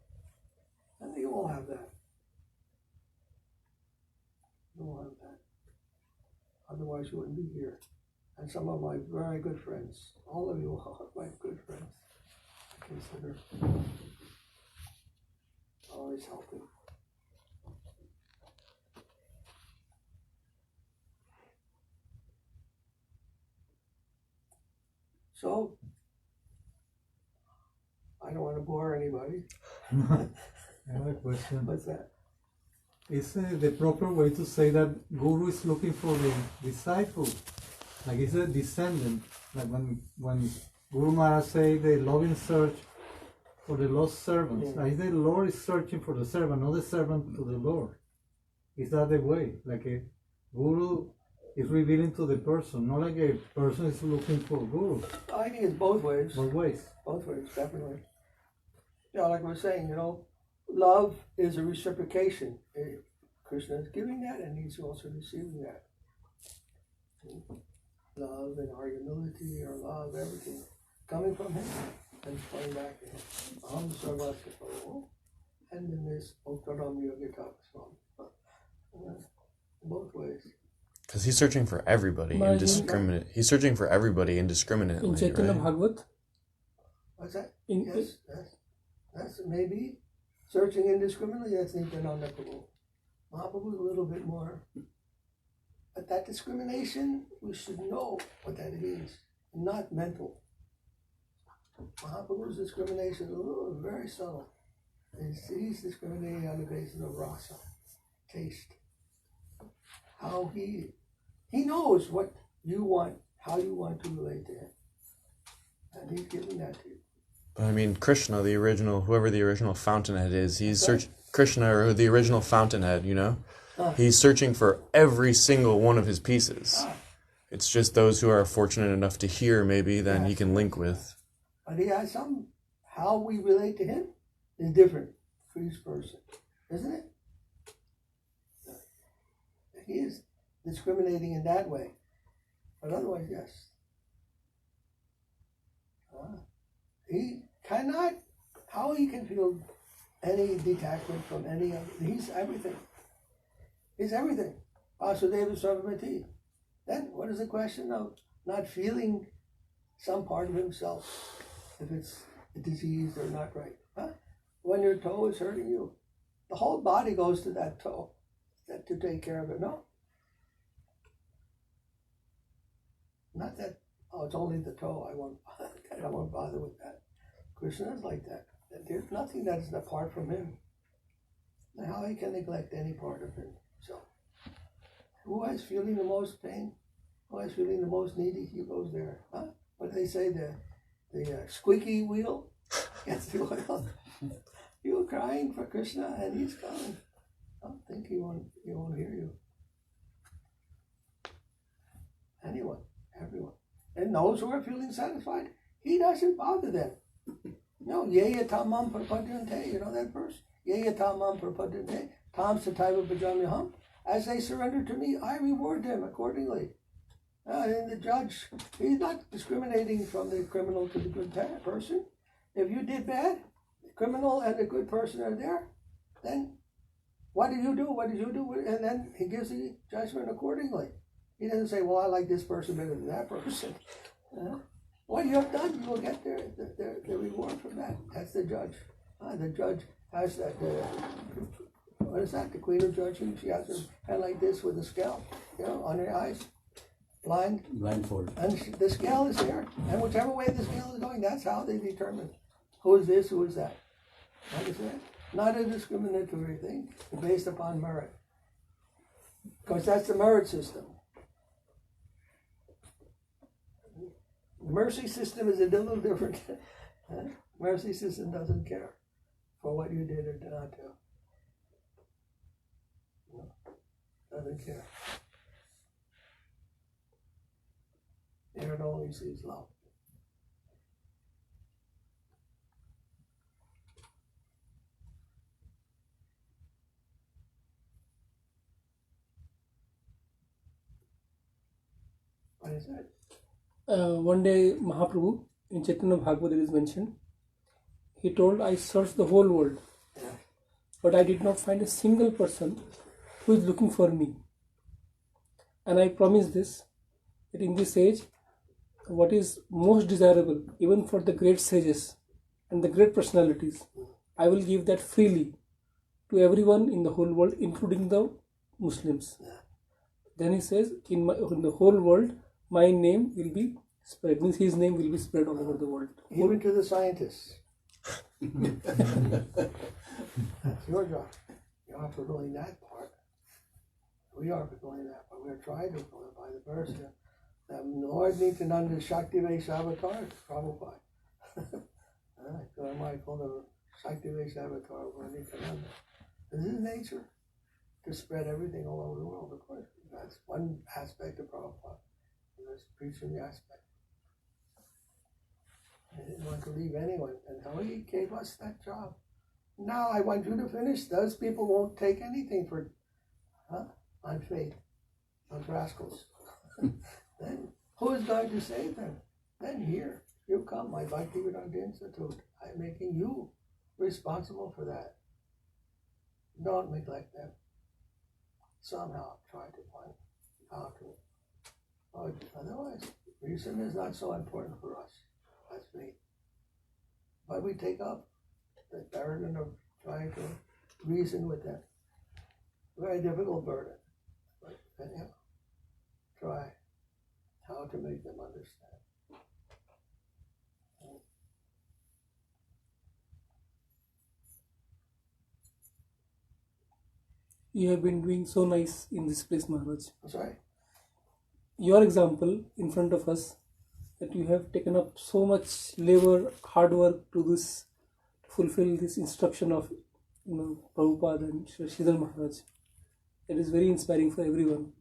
And you all have that. You all have that. Otherwise you wouldn't be here. And some of my very good friends, all of you are my good friends, I consider always helping. So, I don't want to bore anybody. I have a question. What's that? Is the proper way to say that Guru is looking for the disciple? Like it's a descendant. Like when Guru Maharaj say the loving search for the lost servants. Yeah. Like the Lord is searching for the servant, not the servant to the Lord. Is that the way? Like a Guru is revealing to the person, not like a person is looking for Guru. I think it's both ways. Both ways. Both ways, definitely. Like I was saying, love is a reciprocation. Krishna is giving that, and he's also receiving that. Love and our humility, our love, everything coming from him and flowing back to him. Aham sarvasya paro, and then this Oktaram Yogita from. Both ways. Because he's searching for everybody indiscriminate. He's searching for everybody indiscriminately. In Chaitanya right? Bhagavat. What's that? Yes, that's maybe searching indiscriminately. That's Nityananda Prabhu. Mahaprabhu is a little bit more. But that discrimination, we should know what that is, not mental. Mahaprabhu's discrimination is very subtle. He's discriminating on the basis of rasa, taste. How he knows what you want, how you want to relate to him. And he's giving that to you. I mean, Krishna, the original, whoever the original fountainhead is, he's searching. Krishna, or the original fountainhead, you know, he's searching for every single one of his pieces. It's just those who are fortunate enough to hear, maybe, then he can link with. But he has some. How we relate to him is different for each person, isn't it? He is discriminating in that way, but otherwise, yes. He cannot. How he can feel any detachment from any of it? He's everything. He's everything. Vasudeva Sarvamati. Then what is the question of not feeling some part of himself if it's diseased or not right? Huh? When your toe is hurting you, the whole body goes to that toe to take care of it. No. Not that, oh, it's only the toe. I won't bother with that. Krishna is like that. There's nothing that is apart from him. How he can neglect any part of himself? Who is feeling the most pain? Who is feeling the most needy? He goes there. Huh? What do they say? The squeaky wheel gets the oil. You were crying for Krishna, and he's coming. Don't think he won't hear you. Anyone, everyone, and those who are feeling satisfied, he doesn't bother them. No, yeya tamam prapadyante, you know that verse? Yeya tamam prapadyante, tam sataiva bhajamyaham. As they surrender to me, I reward them accordingly. And the judge, he's not discriminating from the criminal to the good person. If you did bad, the criminal and the good person are there, then what did you do? What did you do? And then he gives the judgment accordingly. He doesn't say, well, I like this person better than that person. What you have done, you will get the reward from that. That's the judge. The judge has that, what is that? The queen of judging, she has her hand like this with a scale, on her eyes. Blindfold. And the scale is there. And whichever way the scale is going, that's how they determine who is this, who is that. Understand? Not a discriminatory thing, based upon merit. Because that's the merit system. The mercy system is a little different. Mercy system doesn't care for what you did or did not do. No, doesn't care. There it only sees love. What is that? One day, Mahaprabhu, in Chaitanya Bhagavad it is mentioned, he told, I searched the whole world, but I did not find a single person who is looking for me. And I promise this, that in this age, what is most desirable, even for the great sages and the great personalities, I will give that freely to everyone in the whole world, including the Muslims. Then he says, in the whole world, my name will be spread. Means his name will be spread all over the world. Even to the scientists. That's your job. You're not fulfilling that part. We are fulfilling that part. We're trying to fulfill it by the verse here. The Lord Nityananda Shakti-Vesh Avatar is Prabhupada. I call the Shakti-Vesh Avatar of Nityananda. This is nature, to spread everything all over the world, of course. That's one aspect of Prabhupada. There's preaching aspect. I didn't want to leave anyone, and so he gave us that job. Now I want you to finish. Those people won't take anything for, on faith, those rascals. Then who is going to save them? Then here, you come, my Bhaktivedanta Institute. I'm making you responsible for that. Don't neglect them. Somehow try to find how to. Otherwise, reason is not so important for us as faith. But we take up the burden of trying to reason with them. Very difficult burden. But anyhow, try how to make them understand. You have been doing so nice in this place, Maharaj. Sorry? Your example in front of us that you have taken up so much labor, hard work to fulfill this instruction of Prabhupada and Sridhar Maharaj. It is very inspiring for everyone.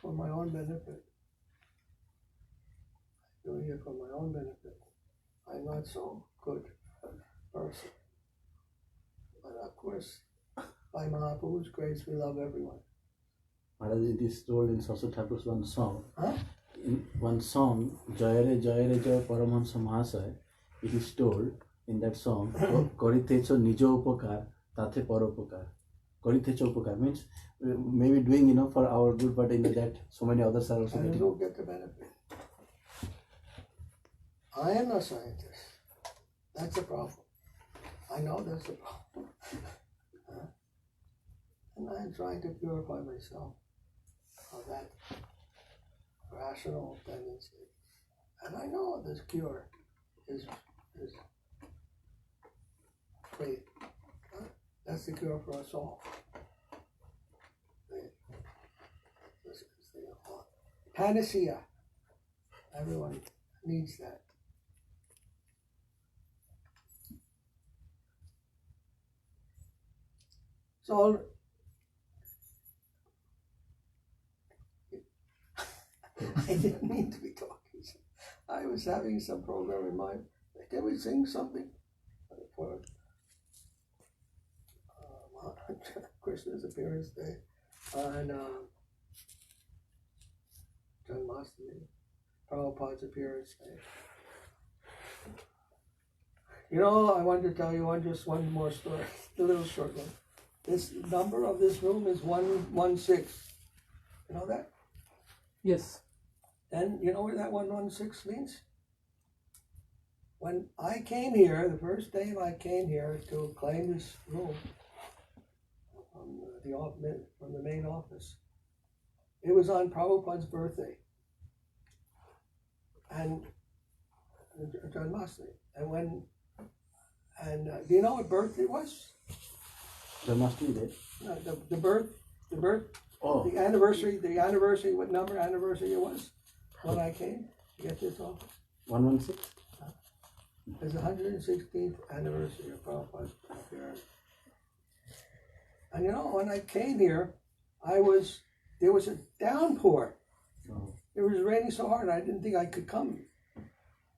For my own benefit. I'm doing it for my own benefit. I'm not so good person. But of course, by Mahaprabhu's grace, we love everyone. Maharaj, it is told in Saraswati Thakur's one song. Huh? In one song, Jayare Jayare Jaya Paramahansa Mahasaya, it is told in that song, Korithecho Nijo Upakar, Tate Paropakar. Korithecho Upakar means maybe doing, for our good, but in that so many others are also And getting. who get the benefit? I am a scientist. That's the problem. I know that's the problem. And I'm trying to purify myself of that rational tendency. And I know this cure is faith. That's the cure for us all. This is the panacea. Everyone needs that. So I didn't mean to be talking. I was having some program in mind. Can we sing something for Krishna's appearance day and Janmashtami, Prabhupada's appearance day? I wanted to tell you just one more story, a little short one. This number of this room is 116. You know that? Yes. And you know what that 116 means? When I came here, the first day I came here to claim this room from the main office, it was on Prabhupada's birthday. And Janmashtami. And do you know what birth it was? Janmashtami Day? No, the birth, Oh. the anniversary, what number anniversary it was when I came to get this office? 116? It's the 116th anniversary of Prabhupada's appearance. And when I came here, there was a downpour. Oh. It was raining so hard I didn't think I could come.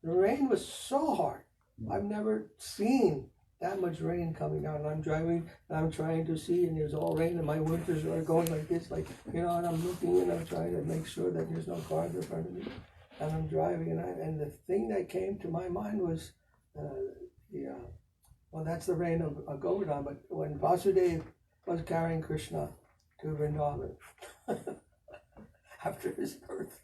The rain was so hard. I've never seen that much rain coming down. And I'm driving, and I'm trying to see, and there's all rain, and my winters are going like this, and I'm looking, and I'm trying to make sure that there's no cars in front of me. And I'm driving, and the thing that came to my mind was, that's the rain of Govardhan, but when Vasudeva was carrying Krishna to Vrindavan after his birth,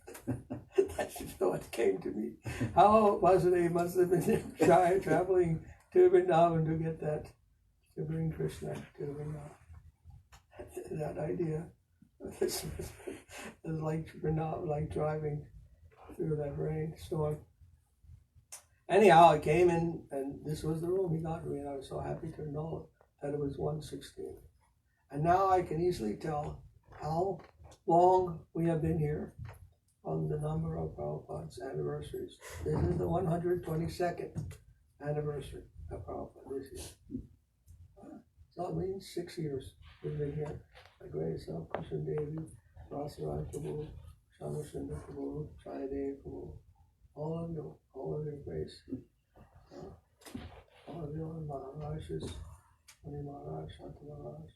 that's the thought came to me. How Vasudeva must have been traveling to Vrindavan to bring Krishna to Vrindavan. That idea is like driving through that rainstorm. Anyhow, I came in, and this was the room he got me, and I was so happy to know that it was 116. And now I can easily tell how long we have been here on the number of Prabhupada's anniversaries. This is the 122nd anniversary of Prabhupada this year. So it means 6 years we've been here. My great self, Krishna Devi, Rasaraj Prabhu, Shamasundar Prabhu, Chayadev Prabhu, all of your grace. All of your Maharajas, Mani Maharaj, Shanta Maharaj,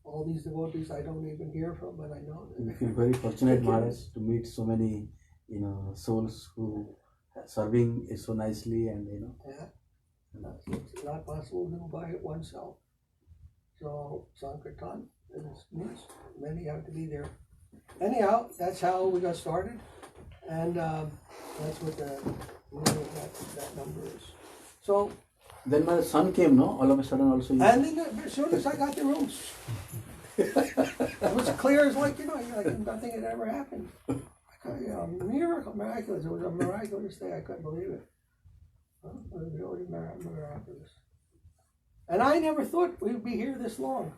all these devotees I don't even hear from, but I know them. We feel very fortunate, Maharaj, to meet so many, souls who are serving so nicely and, Yeah, it's not possible to do by oneself. So Sankirtan means many have to be there. Anyhow, that's how we got started, and that's what the meaning of that number is. So. Then my son came, no? All of a sudden also. And then as soon as I got the rooms, it was clear as like nothing had ever happened. Miraculous. It was a miraculous day. I couldn't believe it. It was really miraculous. And I never thought we'd be here this long.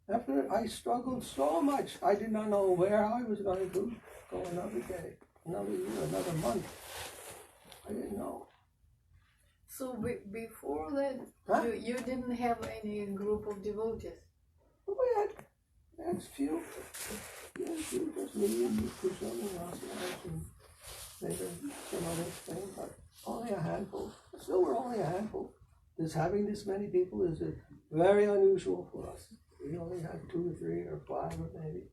After I struggled so much, I did not know where I was going to go another day, another year, another month. I didn't know. So before that, Huh? you didn't have any group of devotees? We had few. Just me and Krishna and Rasa and maybe some other thing, but only a handful. Still, we're only a handful. Having this many people is very unusual for us. We only had 2 or 3 or 5 or maybe.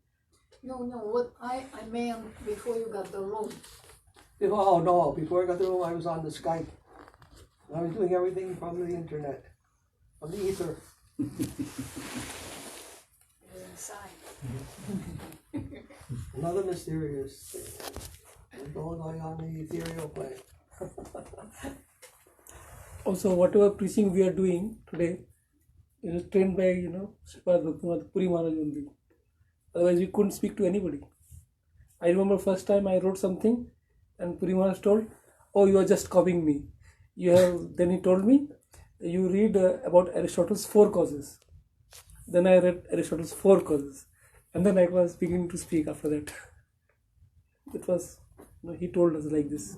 No, what I meant before you got the room. Before I got the room, I was on the Skype. I was doing everything from the internet, from the ether. You're inside. Another mysterious thing. We're going on the ethereal plane. Also, whatever preaching we are doing today is trained by, Sripad Bhaktivedanta Puri Maharaj only. Otherwise, we couldn't speak to anybody. I remember first time I wrote something and Puri Maharaj told, "Oh, you are just copying me." Then he told me, "You read about Aristotle's 4 causes." Then I read Aristotle's 4 causes. And then I was beginning to speak after that. It was, he told us like this.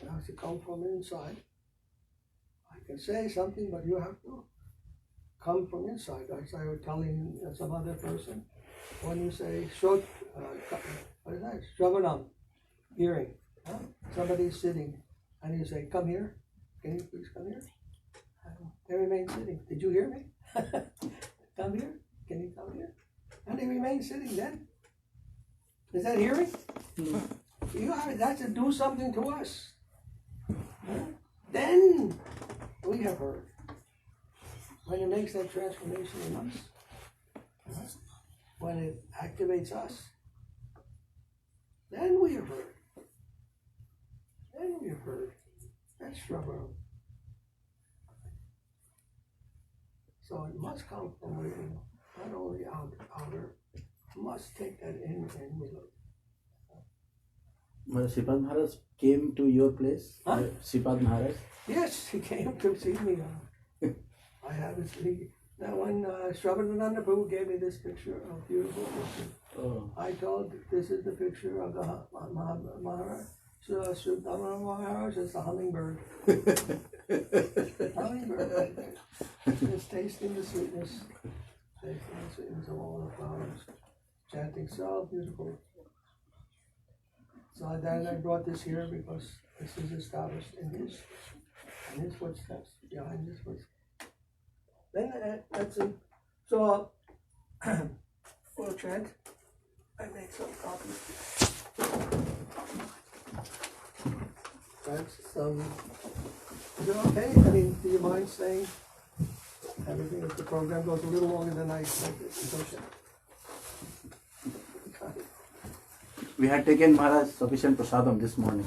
It has to come from inside. I can say something, but you have to come from inside. As I was telling some other person, when you say what is that? Shravanam, hearing. Huh? Somebody's sitting, and you say, "Come here. Can you please come here?" They remain sitting. Did you hear me? Come here. Can you come here? And they remain sitting. Then is that hearing? No. That to do something to us. Then we have heard. When it makes that transformation in us, when it activates us, then we have heard. Then we have heard. That's Shravanam. So it must come from within, not only outer. Must take that in and with it. Sripad Maharaj came to your place? Huh? Sripad Maharaj? Yes, he came to see me. I have his. Now when Shravanananda Prabhu gave me this picture, a beautiful picture, I told this is the picture of the Maharaj. Sridhama Maharaj is the hummingbird. Hummingbird right there. Just tasting the sweetness. Tasting the sweetness of all the flowers. Chanting so beautiful. So then I brought this here because this is established in his footsteps, behind his footsteps. Then that's it. So for chant, I make some copies. That's is it okay? I mean, do you mind saying everything? If the program goes a little longer than I expected, it's okay. We had taken Maharaj sufficient prasadam this morning.